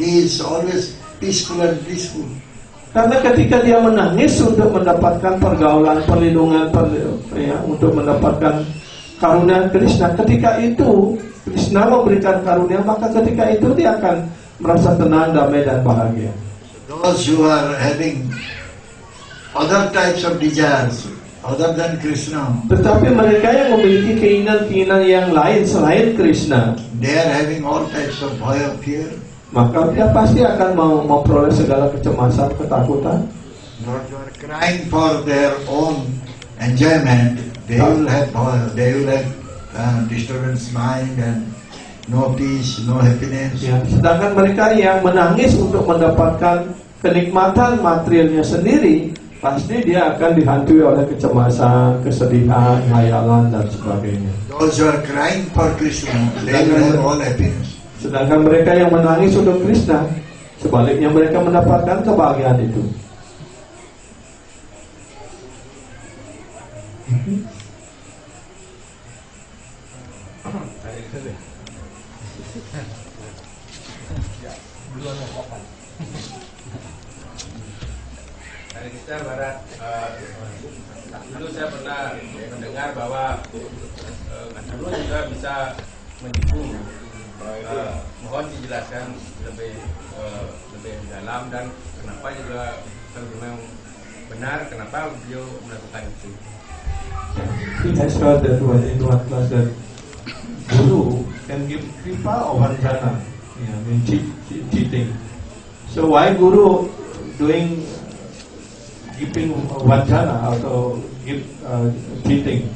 he is always peaceful and blissful. Karena ketika dia menangis untuk mendapatkan pergaulan, perlindungan, untuk mendapatkan karunia Krishna, ketika itu Krishna memberikan karunia, maka ketika itu dia akan merasa tenang, damai dan bahagia. Those who are having other types of desires other than Krishna, Tetapi mereka yang memiliki keinginan-keinginan yang lain selain Krishna, they are having all types of bhaya, fear. maka dia pasti akan memperoleh segala kecemasan, ketakutan. Those who are crying for their own enjoyment, they will have bhaya, they will have disturbance mind and no peace, no happiness. Ya, sedangkan mereka yang menangis untuk mendapatkan kenikmatan materialnya sendiri, pasti dia akan dihantui oleh kecemasan, kesedihan, hayalan dan sebagainya. Those who are crying for Krishna, they will have all happiness. Sedangkan mereka yang menangis untuk Krishna, Sebaliknya mereka mendapatkan kebahagiaan itu. Dari kita barat, dulu saya pernah mendengar bahwa guru juga bisa menipu. Mohon dijelaskan lebih dalam dan kenapa juga kalau memang benar kenapa beliau melakukan itu. He has heard that one in one class that guru can give kripa or vanjana, cheating. So why guru doing giving vanjana atau give cheating?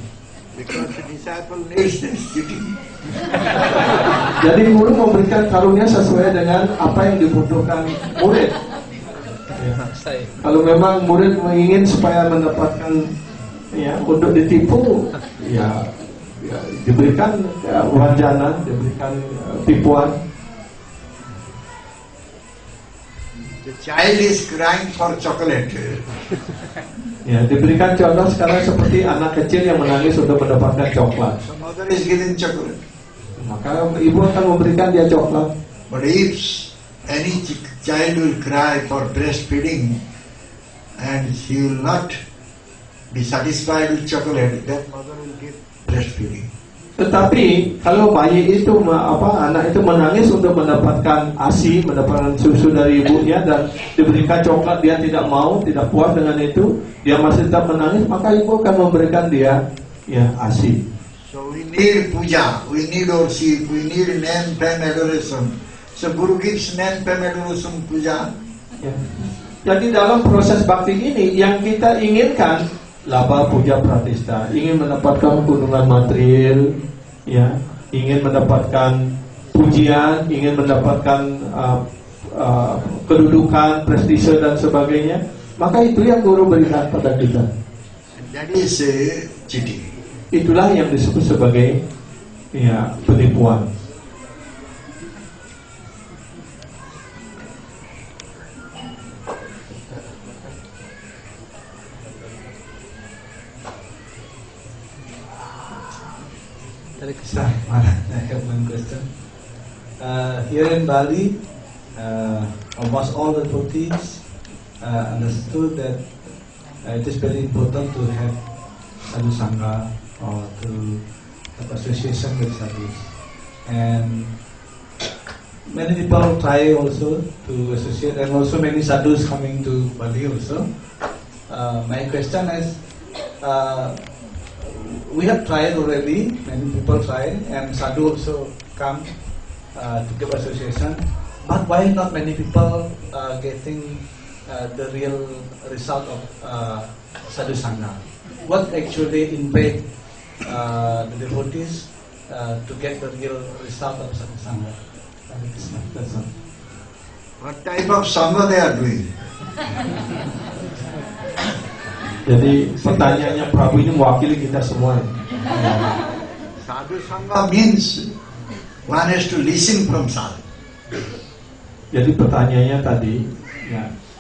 Because the disciple needs this cheating. Jadi guru memberikan karunia sesuai dengan apa yang dibutuhkan murid. Ya. Kalau memang murid ingin supaya mendapatkan untuk ditipu, diberikan wanjana, diberikan tipuan. The child is crying for chocolate. Ya, diberikan contoh sekarang seperti anak kecil yang menangis untuk mendapatkan coklat. So mother is giving chocolate. Maka ibu akan memberikan dia coklat. But if any child will cry for breastfeeding and he will not be satisfied with chocolate, then mother will give breastfeeding. Tetapi kalau bayi itu anak itu menangis untuk mendapatkan ASI, mendapatkan susu dari ibunya dan diberikan coklat, dia tidak mau, tidak puas dengan itu, dia masih tetap menangis, maka ibu akan memberikan dia ASI. So we need puja, we need worship, we need name, fame, adoration. So Guru gives name, fame, adoration, puja. Ya. Jadi dalam proses bakti ini yang kita inginkan laba puja pratista, ingin mendapatkan gunungan material, ingin mendapatkan pujian, ingin mendapatkan kedudukan, prestise dan sebagainya, maka itu yang guru berikan pada kita. And that is cheating. Itulah yang disebut sebagai penipuan. Hare Krishna, Maharaj. I have one question. Here in Bali, almost all the devotees understood that it is very important to have sadhu sangha or to have association with sadhus. And many people try also to associate, and also many sadhus coming to Bali also. My question is, we have tried already, many people tried, and sadhu also come to give association. But why not many people getting the real result of sadhu sangha? What actually impede the devotees to get the real result of sadhu sangha? That's all. What type of sangha they are doing? Jadi pertanyaannya Prabu ini mewakili kita semua. Sadhu sangha means one has to listen from sadhu. Jadi pertanyaannya tadi,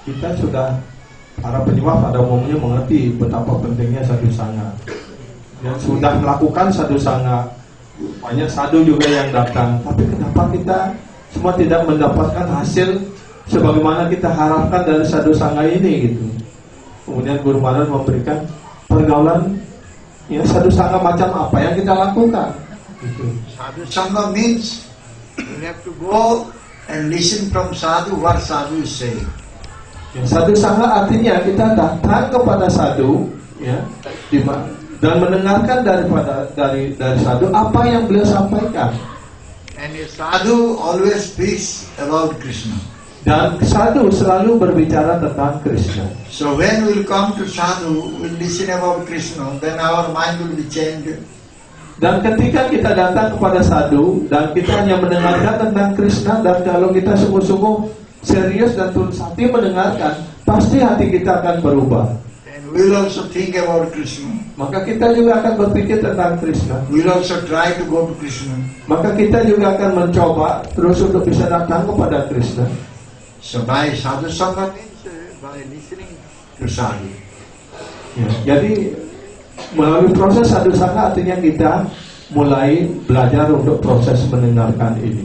kita sudah, para penyembah pada umumnya mengerti betapa pentingnya sadhu sangha dan sudah melakukan sadhu sangha. Banyak sadhu juga yang datang, tapi kenapa kita semua tidak mendapatkan hasil sebagaimana kita harapkan dari sadhu sangha ini gitu. Kemudian Guru Maharaj memberikan pergaulan sadhu sangha macam apa yang kita lakukan gitu. Sadhu sangha means you have to go and listen from sadhu what sadhu is saying. Sadhu sangha artinya kita datang kepada sadhu dan mendengarkan dari sadhu apa yang beliau sampaikan. And a sadhu always speaks about Krishna. Dan sadhu selalu berbicara tentang Krishna. So when we come to sadhu, we listen about Krishna, then our mind will be changed. Dan ketika kita datang kepada sadhu dan kita hanya mendengarkan tentang Krishna, dan kalau kita sungguh-sungguh serius dan tulus hati mendengarkan, pasti hati kita akan berubah. And we will also think about Krishna. Maka kita juga akan berpikir tentang Krishna. We will also try to go to Krishna. Maka kita juga akan mencoba terus untuk bisa datang kepada Krishna. So by sadhu sangha means by listening to sadhu. Ya, jadi melalui proses sadhu sangha artinya kita mulai belajar untuk proses mendengarkan ini.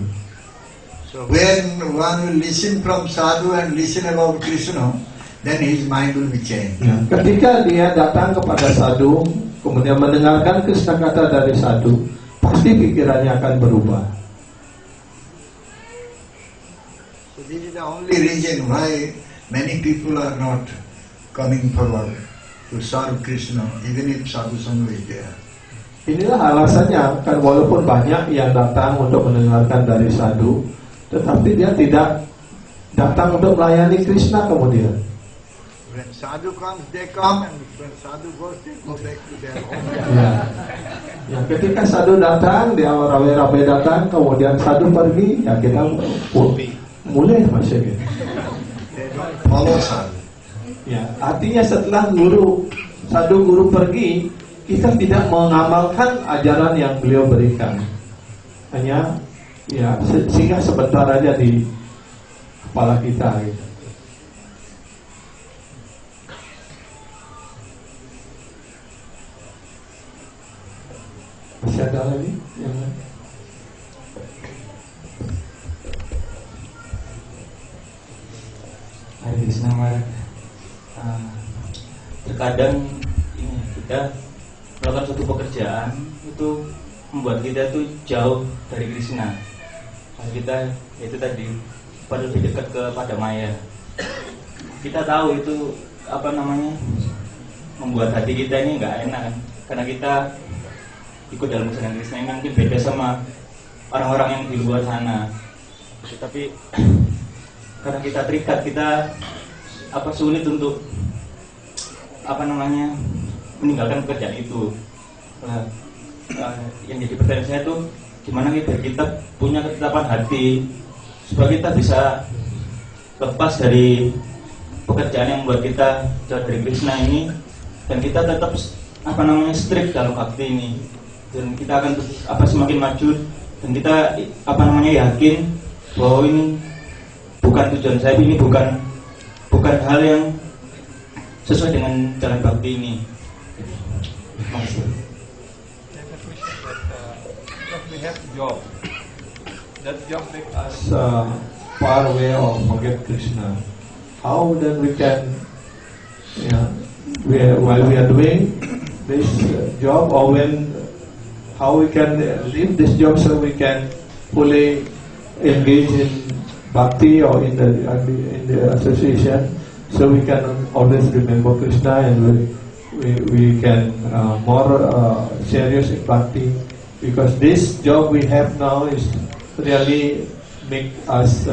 So when one will listen from sadhu and listen about Krishna, then his mind will be changed. Ya, ketika dia datang kepada sadhu, kemudian mendengarkan Krishna kata dari sadhu, pasti pikirannya akan berubah. So this is the only reason why many people are not coming forward to serve Krishna, even if sadhu sangha is there. Inilah alasannya, kan walaupun banyak yang datang untuk mendengarkan dari sadhu, tetapi dia tidak datang untuk melayani Krishna kemudian. When sadhu comes, they come, and when sadhu goes, they go back to their home. Ya, ketika sadhu datang, dia rabe-rabe datang, kemudian sadhu pergi, ya kita mulai masih gitu. They don't follow sadhu. Ya, artinya setelah sadhu guru pergi, kita tidak mengamalkan ajaran yang beliau berikan. Hanya ya sehingga sebentar aja di kepala kita gitu. Masih ada lagi yang lain? Hare Krishna Maharaj. Terkadang ini kita melakukan suatu pekerjaan itu membuat kita tuh jauh dari Krishna. Kita itu tadi pada lebih dekat kepada Maya. Kita tahu itu membuat hati kita ini nggak enak kan? Karena kita ikut dalam kesenangan Krishna ini mungkin beda sama orang-orang yang di luar sana. Tapi karena kita terikat, kita sulit untuk meninggalkan pekerjaan itu. Yang jadi pertanyaan saya itu gimana kita punya ketetapan hati supaya kita bisa lepas dari pekerjaan yang membuat kita jauh dari Krishna ini, dan kita tetap strict dalam bakti ini, dan kita akan semakin maju, dan kita yakin bahwa ini bukan tujuan saya, ini bukan hal yang sesuai dengan jalan bakti ini. Terima kasih. We have job. That job makes us far away or forget Krishna. How then we can, while we are doing this job, or how we can leave this job so we can fully engage in bhakti or in the association, so we can always remember Krishna, and we can more serious in bhakti. Because this job we have now is really make us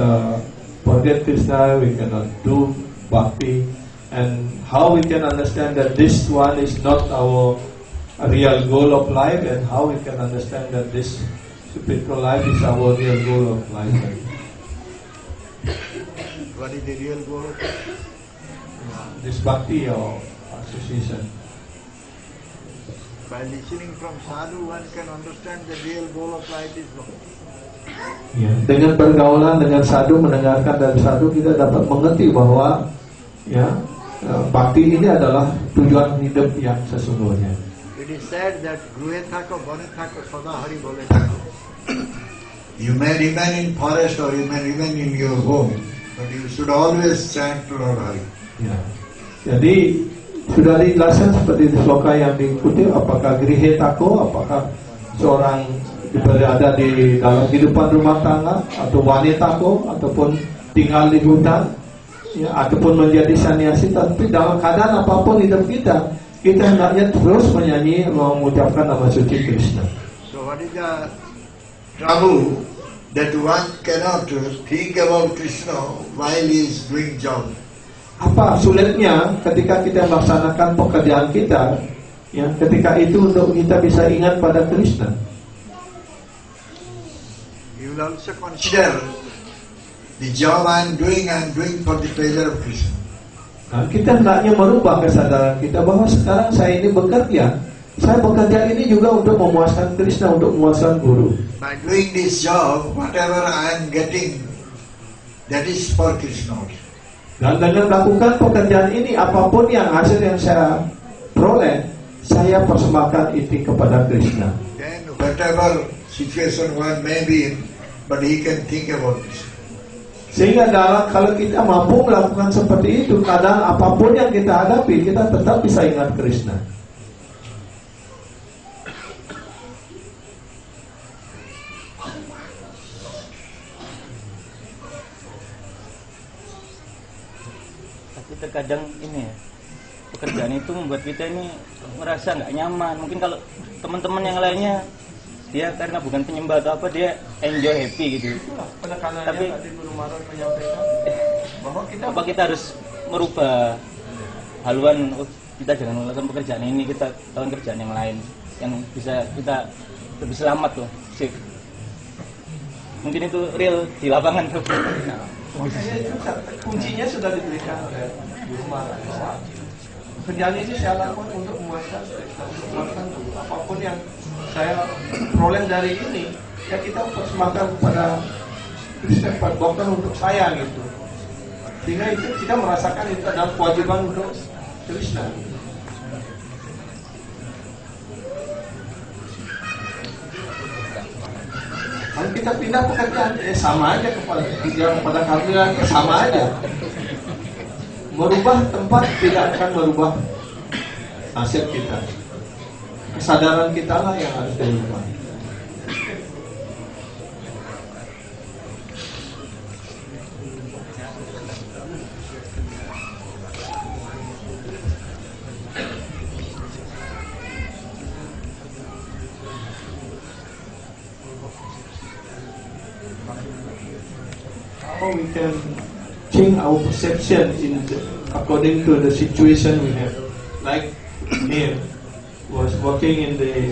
forget Krishna, we cannot do bhakti, and how we can understand that this one is not our real goal of life, and how we can understand that this spiritual life is our real goal of life. What is the real goal of life? This bhakti or association. By listening from sadhu, one can understand the real goal of life is what? Ya, dengan pergaulan dengan sadhu, mendengarkan dari sadhu, kita dapat mengerti bahwa bhakti ini adalah tujuan hidup yang sesungguhnya. It is said that Gruhe Thako, Bane Thako, Sada Hari Bole Thako. You may remain in forest or you may remain in your home, but you should always chant Lord Hari. Ya. Jadi sudah dijelaskan seperti di sloka yang diikuti, apakah Grihe Tako, apakah seorang berada di dalam kehidupan rumah tangga, atau wanita ko, ataupun tinggal di hutan, ataupun menjadi sannyasi, tapi dalam keadaan apapun hidup kita hendaknya terus menyanyi, mengucapkan nama suci Krishna. So what is the trouble that one cannot think about Krishna while he is doing job? Apa sulitnya ketika kita melaksanakan pekerjaan kita, ketika itu untuk kita bisa ingat pada Krishna? You will also consider the job I am doing for the pleasure of Krishna. Nah, kita hendaknya merubah kesadaran kita bahwa sekarang saya ini bekerja ini juga untuk memuaskan Krishna, untuk memuaskan Guru. By doing this job, whatever I am getting That is for Krishna. Dan dengan melakukan pekerjaan ini, apapun yang hasil yang saya peroleh, saya persembahkan itu kepada Krishna. Then whatever situation one may be in, but he can think about this. Sehingga kalau kita mampu melakukan seperti itu, kadang apapun yang kita hadapi, kita tetap bisa ingat Krishna. Tapi terkadang ini ya, pekerjaan itu membuat kita ini merasa nggak nyaman. Mungkin kalau teman-teman yang lainnya, dia karena bukan penyembah atau apa, dia enjoy, happy gitu. Itulah penekanannya Tapi tadi Guru Maharaj menyampaikan bahwa kita harus merubah haluan. Kita jangan melakukan pekerjaan ini, kita lakukan kerjaan yang lain yang bisa kita lebih selamat loh. Sip. Mungkin itu real di lapangan tuh. makanya itu kuncinya sudah diberikan oleh Guru Maharaj. Pekerjaan ini saya lakukan untuk memuaskan Krishna, untuk memuaskan Guru. Apapun yang saya peroleh dari ini, ya kita persembahkan kepada Krishna, bukan untuk saya gitu. Sehingga itu kita merasakan itu adalah kewajiban untuk Krishna. Kalau kita pindah pekerjaan, sama aja kepada karunia, sama aja. Merubah tempat tidak akan merubah nasib kita. Kesadaran kita lah yang harus dirubah. How we can change our perception according to the situation we have. Like me was working in the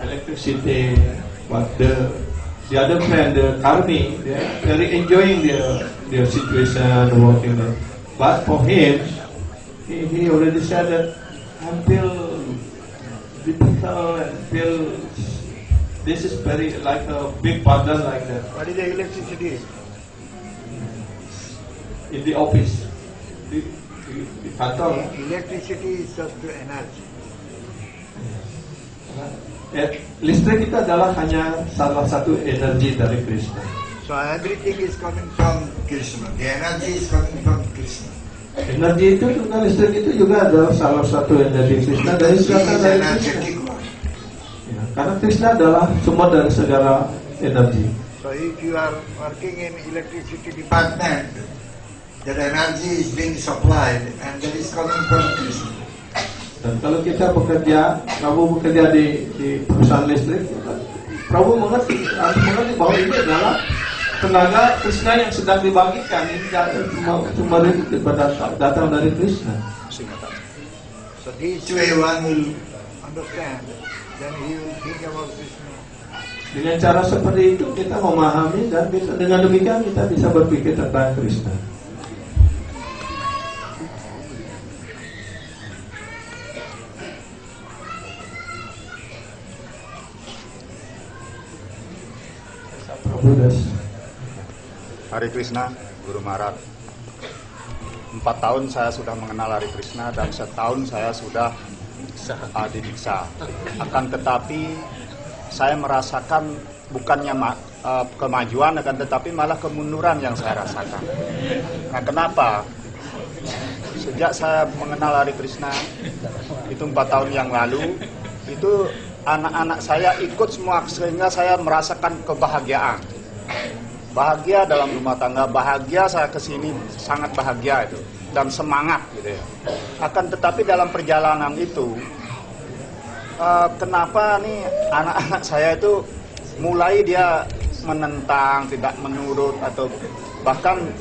electricity, but the other friend, the army, they are very enjoying their situation working there. But for him, he already said that I feel difficult and feel this is very like a big burden like that. What is the electricity? In the office, di kantor. Electricity is just the energy. Listrik itu adalah hanya salah satu energi dari Krishna. So everything is coming from Krishna. The energy is coming from Krishna. Energi itu juga, listrik itu juga adalah salah satu energi Krishna dari He segala is dari energetic Krishna. one. Ya, karena Krishna adalah sumber dari segala energi. So if you are working in electricity department, that energy is being supplied and that is coming from Krishna. Dan kalau kita Prabu bekerja di perusahaan listrik, Prabu mengerti bahwa ini adalah tenaga Krishna yang sedang dibagikan. Ini sumber itu datang dari Krishna. So this way one will understand. Then he will think about Krishna. Dengan cara seperti itu kita memahami dan dengan demikian kita bisa berpikir tentang Krishna. Hari Krishna, Guru Maharaj. 4 tahun saya sudah mengenal Hari Krishna dan setahun saya sudah didiksa. Akan tetapi saya merasakan bukannya kemajuan, akan tetapi malah kemunduran yang saya rasakan. Nah, kenapa? Sejak saya mengenal Hari Krishna itu 4 tahun yang lalu, itu anak-anak saya ikut semua sehingga saya merasakan kebahagiaan. Bahagia dalam rumah tangga, bahagia saya kesini sangat bahagia itu dan semangat gitu ya. Akan tetapi dalam perjalanan itu kenapa nih anak-anak saya itu mulai dia menentang, tidak menurut atau bahkan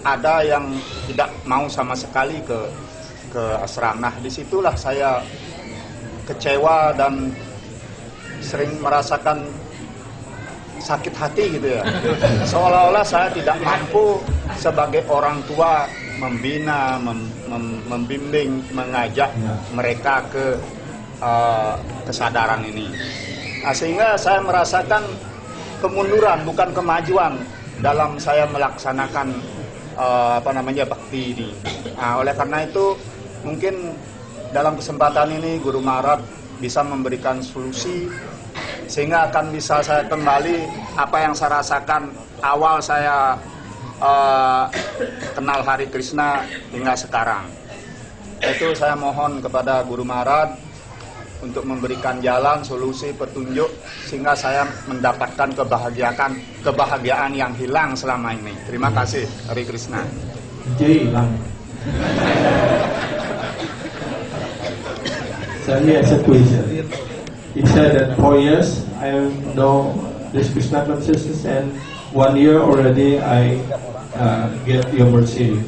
ada yang tidak mau sama sekali ke asrama. Nah, disitulah saya kecewa dan sering merasakan sakit hati gitu ya. Seolah-olah saya tidak mampu sebagai orang tua membina, membimbing, mengajak mereka ke kesadaran ini. Nah, sehingga saya merasakan kemunduran bukan kemajuan. dalam saya melaksanakan bakti ini. Nah, oleh karena itu mungkin dalam kesempatan ini Guru Maharaj bisa memberikan solusi sehingga akan bisa saya kembali apa yang saya rasakan awal saya kenal Hari Krishna hingga sekarang. Itu saya mohon kepada Guru Maharaj untuk memberikan jalan, solusi, petunjuk sehingga saya mendapatkan kebahagiaan yang hilang selama ini. Terima kasih, Hari Krishna. Hilang. So he has a question. He said that 4 years I know this Krishna consciousness, and 1 year already I get your mercy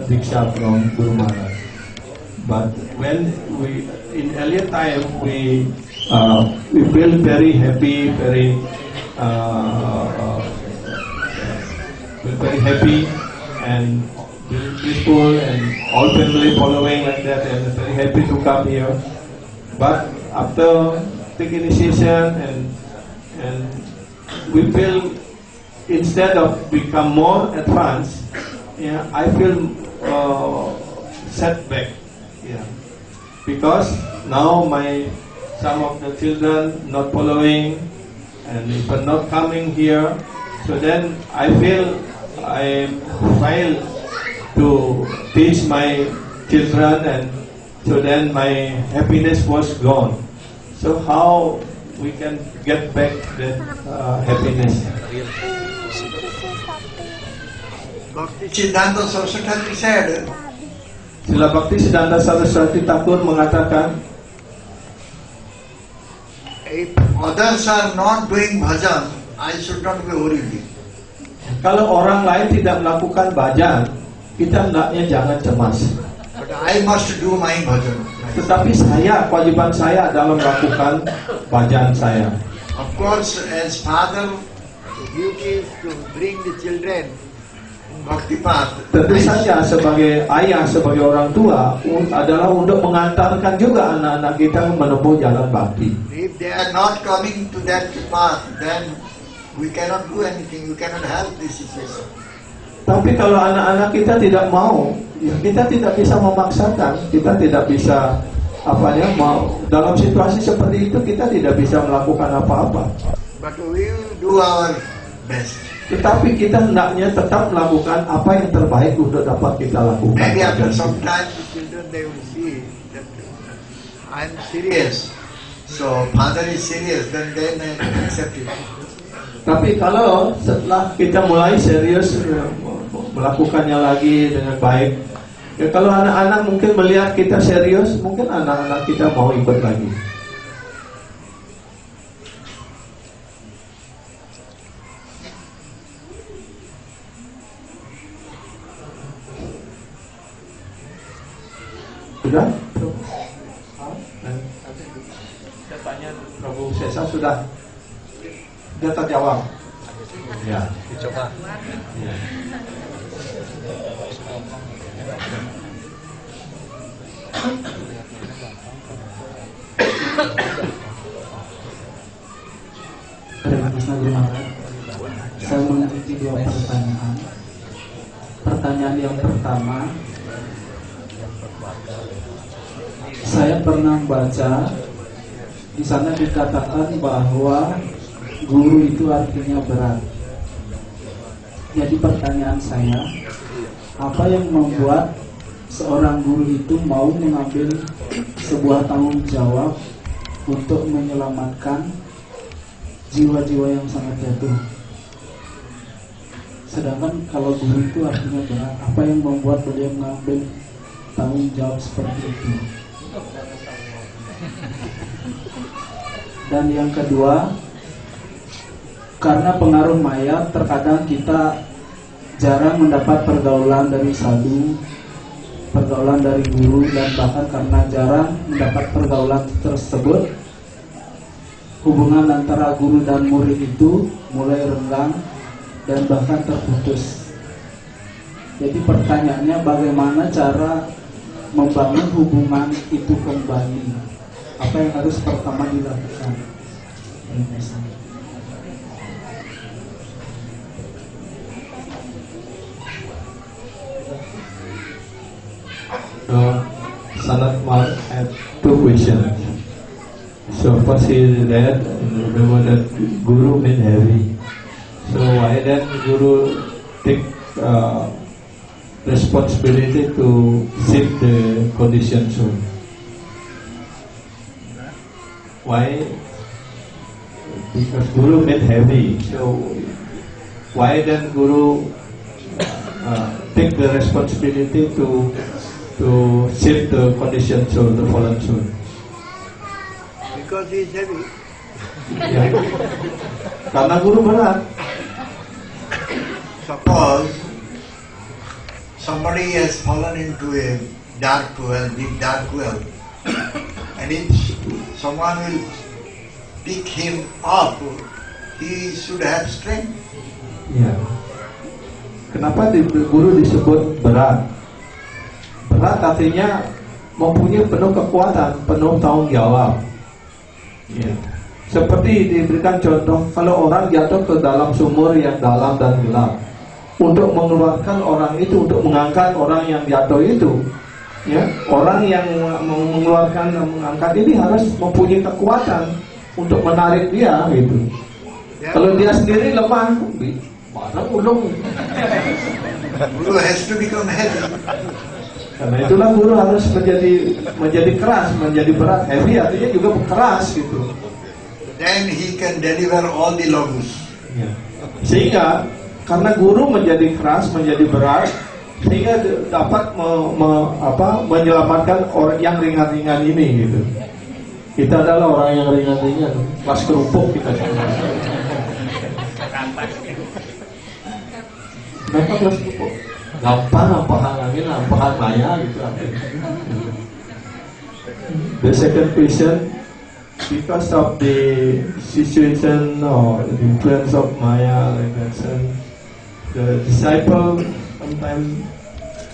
Diksha from Guru Maharaj. But when we in earlier time we feel very happy, very happy and peaceful, and all family following like that, and very happy to come here. But after taking initiation and we feel instead of become more advanced, yeah, I feel setback. Yeah, because now some of the children not following and even not coming here, so then I feel I fail to teach my children, and so then my happiness was gone. So how we can get back that happiness? Bhakti Siddhanta Saraswati said, Srila Bhakti Siddhanta Saraswati Thakur mengatakan, if others are not doing bhajan, I should not be worried. Kalau orang lain tidak melakukan bhajan, kita hendaknya jangan cemas. But I must do my bhajan. Tetapi kewajiban saya adalah melakukan bhajan saya. Of course, as father, the duty is to bring the children in bhakti path. Tentu saja sebagai ayah, sebagai orang tua adalah untuk mengantarkan juga anak-anak kita menempuh jalan bakti. If they are not coming to that path, then we cannot do anything. We cannot help this situation. Tapi kalau anak-anak kita tidak mau, ya kita tidak bisa memaksakan, kita tidak bisa mau dalam situasi seperti itu kita tidak bisa melakukan apa-apa. But we will do our best. Tetapi kita hendaknya tetap melakukan apa yang terbaik untuk dapat kita lakukan. Maybe after some time the children they will see that I am serious. So father is serious, then they accept it. Tapi kalau setelah kita mulai serius melakukannya lagi dengan baik, ya kalau anak-anak mungkin melihat kita serius, mungkin anak-anak kita mau ikut lagi. Sudah? Saya tanya Prabu Sesa sudah terjawab. Ya. Dicoba. Ya. Terima kasih Guru Maharaj. Saya memiliki 2 pertanyaan. Pertanyaan yang pertama, saya pernah baca di sana dikatakan bahwa guru itu artinya berat. Jadi pertanyaan saya, apa yang membuat seorang guru itu mau mengambil sebuah tanggung jawab untuk menyelamatkan jiwa-jiwa yang sangat jatuh? Sedangkan kalau guru itu artinya berat, apa yang membuat beliau mengambil tanggung jawab seperti itu? Dan yang kedua, karena pengaruh maya, terkadang kita jarang mendapat pergaulan dari sadhu, pergaulan dari guru, dan bahkan karena jarang mendapat pergaulan tersebut, hubungan antara guru dan murid itu mulai renggang dan bahkan terputus. Jadi pertanyaannya, bagaimana cara membangun hubungan itu kembali? Apa yang harus pertama dilakukan? Sanat Mal had two questions. So first he read that Guru meant heavy. So why then Guru take responsibility to shift the condition soul? Why? Because Guru meant heavy. So why then Guru take the responsibility to shift the condition soul, the fallen soul? Because he is heavy. Ya. Karena Guru berat. Suppose somebody has fallen into a dark well, deep dark well, and if someone will pick him up, he should have strength. Ya. Kenapa Guru disebut berat? Berat artinya mempunyai penuh kekuatan, penuh tanggung jawab. Ya. Seperti diberikan contoh, kalau orang jatuh ke dalam sumur yang dalam dan gelap, untuk mengeluarkan orang itu, untuk mengangkat orang yang jatuh itu, ya, orang yang mengeluarkan dan mengangkat ini harus mempunyai kekuatan untuk menarik dia, gitu. Kalau dia sendiri lemah, barang ulung. Guru has to become heavy. Karena itulah Guru harus menjadi keras, menjadi berat. Heavy artinya juga keras, gitu. Then he can deliver all the logos. Ya. Sehingga karena Guru menjadi keras, menjadi berat, sehingga dapat menyelamatkan orang yang ringan-ringan ini, gitu. Kita adalah orang yang ringan-ringan, kelas kerupuk kita. Kenapa kelas kerupuk? Gampang nampakan angin, nampakan maya, gitu. The second question, because of the situation or the influence of Maya, like that, the disciple sometimes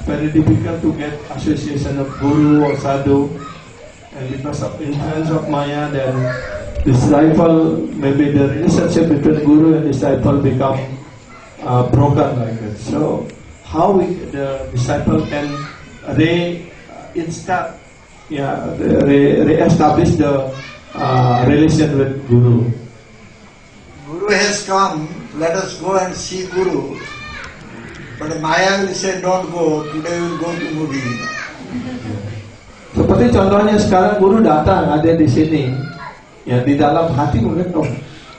very difficult to get association of Guru or Sadhu, and because of influence of Maya, then disciple, maybe the relationship between Guru and disciple become broken like that. So how the disciple can re-establish the relation with Guru? Guru has come, let us go and see Guru. But Maya will say, don't go, today we will go to movie. Seperti contohnya sekarang Guru datang, ada di sini. Ya, di dalam hati mungkin, oh,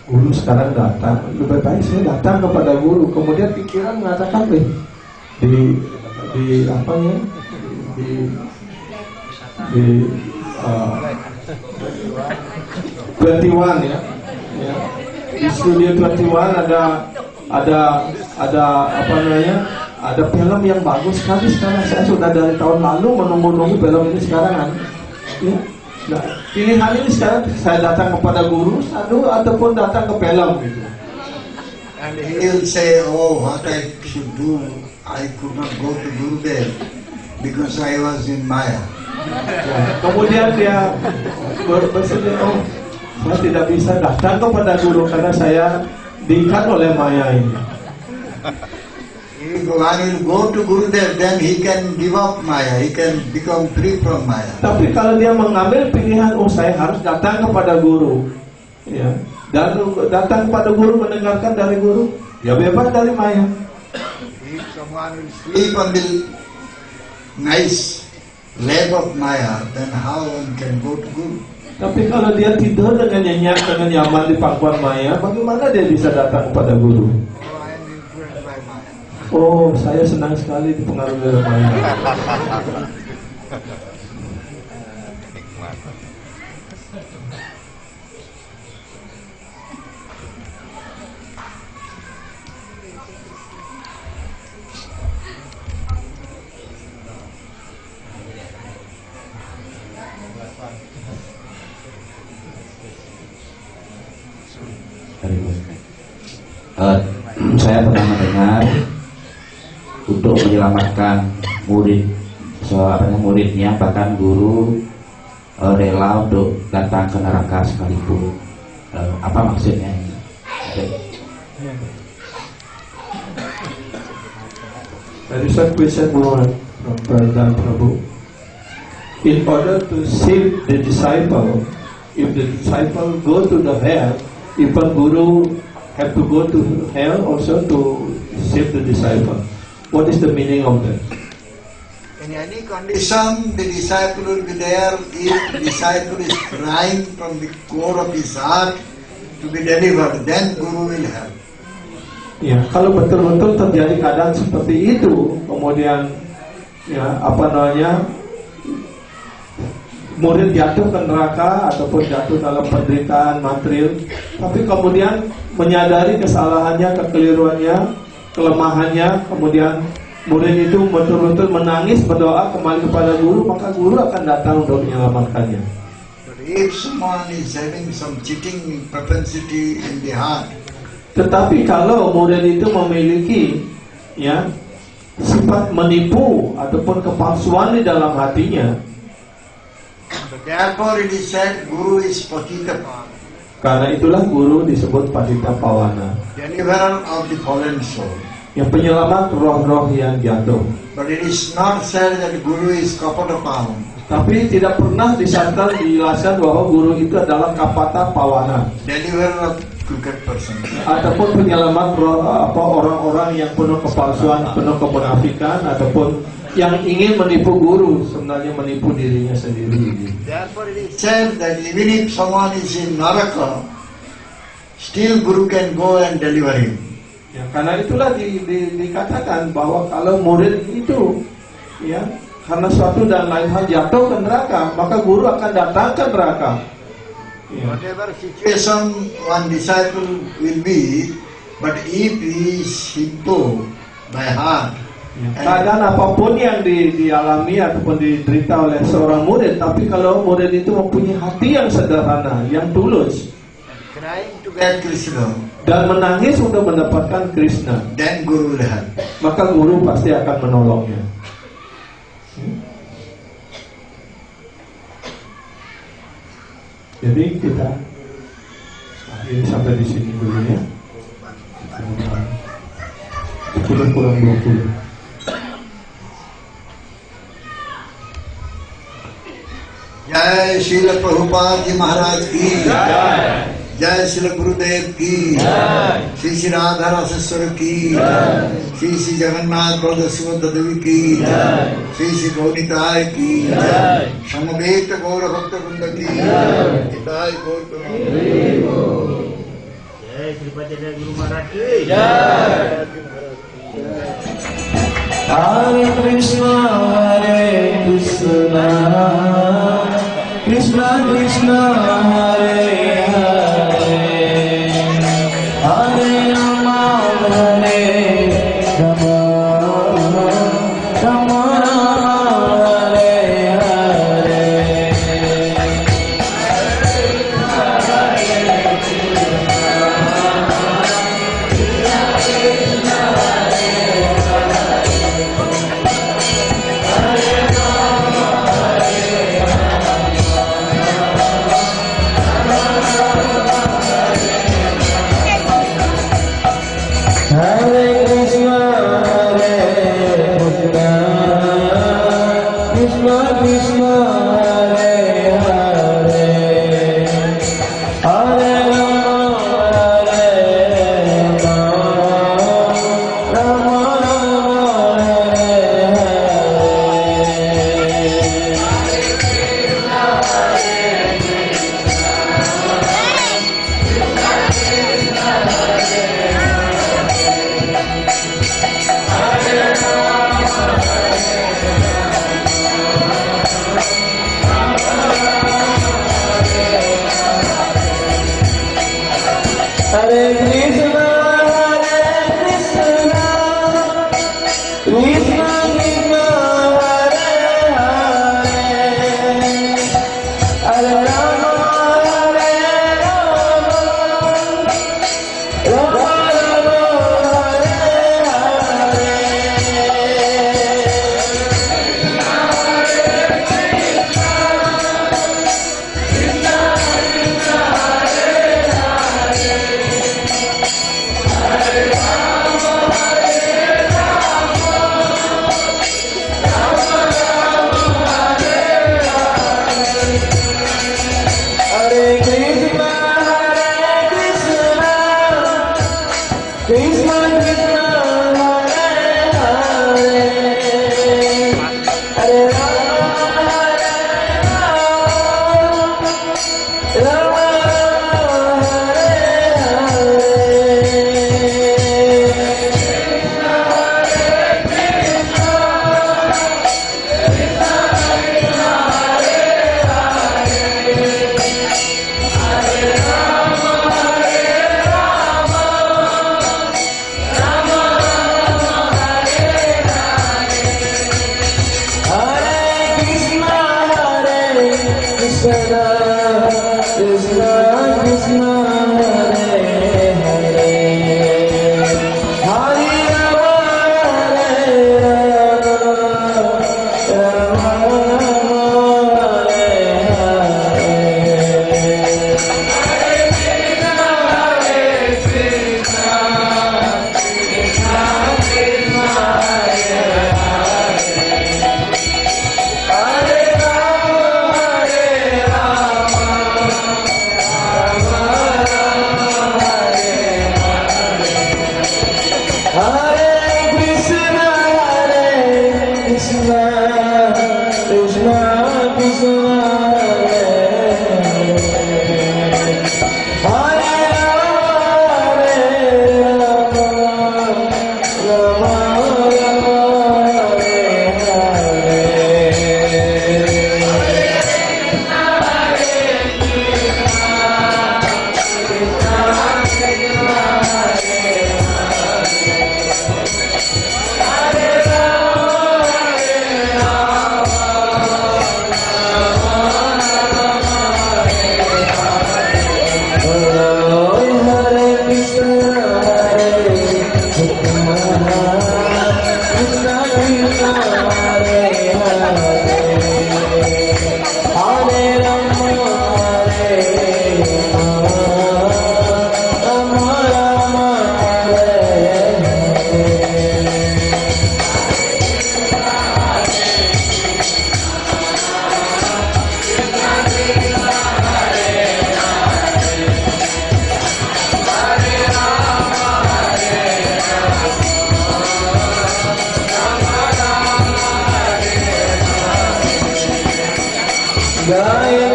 Guru sekarang datang, lebih baik saya datang kepada Guru. Kemudian pikiran mengatakan, di 21 ya. Di studio 21 ada film yang bagus sekali sekarang. Saya sudah dari tahun lalu menunggu film ini sekarang kan. Ya. Nah, pilihan ini sekarang saya datang kepada Guru, Sadhu, ataupun datang ke film gitu. And he will say, oh, what I should do, I could not go to Gurudev because I was in Maya. Ya, kemudian dia bersedia, oh, saya tidak bisa datang kepada Guru karena saya diikat oleh Maya ini. If one will go to Gurudev, then he can give up Maya, he can become free from Maya. Tapi kalau dia mengambil pilihan, oh saya harus datang kepada Guru, ya, dan datang kepada Guru, mendengarkan dari Guru, ya bebas dari Maya. If someone will sleep on the nice lap of Maya, then how one can go to Guru? Tapi kalau dia tidur dengan nyenyak, dengan nyaman di pangkuan Maya, bagaimana dia bisa datang kepada Guru? Oh, saya senang sekali dipengaruhi oleh Maya. Saya pernah mendengar untuk menyelamatkan muridnya, bahkan Guru rela untuk datang ke neraka sekalipun. Apa maksudnya? There is a question more Pradhan Prabhu. In order to save the disciple, if the disciple go to the hell, even Guru have to go to hell also to save the disciple. What is the meaning of that? In any condition, the disciple will be there. If the disciple is crying from the core of his heart to be delivered, then Guru will help. Ya, kalau betul-betul terjadi keadaan seperti itu, kemudian ya apa namanya, murid jatuh ke neraka ataupun jatuh dalam penderitaan material, tapi kemudian menyadari kesalahannya, kekeliruannya, kelemahannya, kemudian murid itu betul-betul menangis, berdoa kembali kepada Guru, maka Guru akan datang untuk menyelamatkannya. But if someone is having some cheating propensity in the heart, tetapi kalau murid itu memiliki ya sifat menipu ataupun kepalsuan di dalam hatinya, therefore it is said Guru is Patita, karena itulah Guru disebut Patita Pawana, deliverer of the fallen soul. yang penyelamat roh-roh yang jatuh. But it is not said that Guru is Kapatapam. Tapi tidak pernah dijelaskan bahwa Guru itu adalah Kapata Pawana, Deliverer of crooked person. ataupun penyelamat roh, orang-orang yang penuh kepalsuan, penuh kemunafikan, ataupun yang ingin menipu Guru, sebenarnya menipu dirinya sendiri. Therefore it is said that even if someone is in Naraka, still Guru can go and deliver him. Ya, karena itulah dikatakan bahwa kalau murid itu ya karena suatu dan lain hal jatuh ke neraka, maka Guru akan datang ke neraka. Ya. Whatever situation one disciple will be, but if he is simple by heart, keadaan apapun yang dialami ataupun diderita oleh seorang murid, tapi kalau murid itu mempunyai hati yang sederhana, yang tulus, crying to get Krishna, dan menangis untuk mendapatkan Krishna, then Guru will help. maka Guru pasti akan menolongnya. Jadi kita akhiri sampai di sini dulu ya. 10 kurang 20. जय श्रील प्रभुपाद जी महाराज की जय श्री गुरुदेव की श्री श्री राधा रासेश्वर की श्री श्री जगन्नाथ बलदेव सुभद्रा देवी की श्री श्री गौनिताय की समवेत गौर भक्त वृंद की हिताय गौर जय श्रीपति गुरु महाराज की Hare Krishna, Krishna Krishna, Hare Hare, Hare Rama, Hare Rama, Rama Rama, Hare Hare. Hare Krishna, Krishna Krishna, Hare Hare, Hare Rama, Hare Rama, Rama Rama, Hare Hare. Krishna, Krishna Krishna, Hare Hare, Hare Rama, Hare Rama, Rama Hare Jaya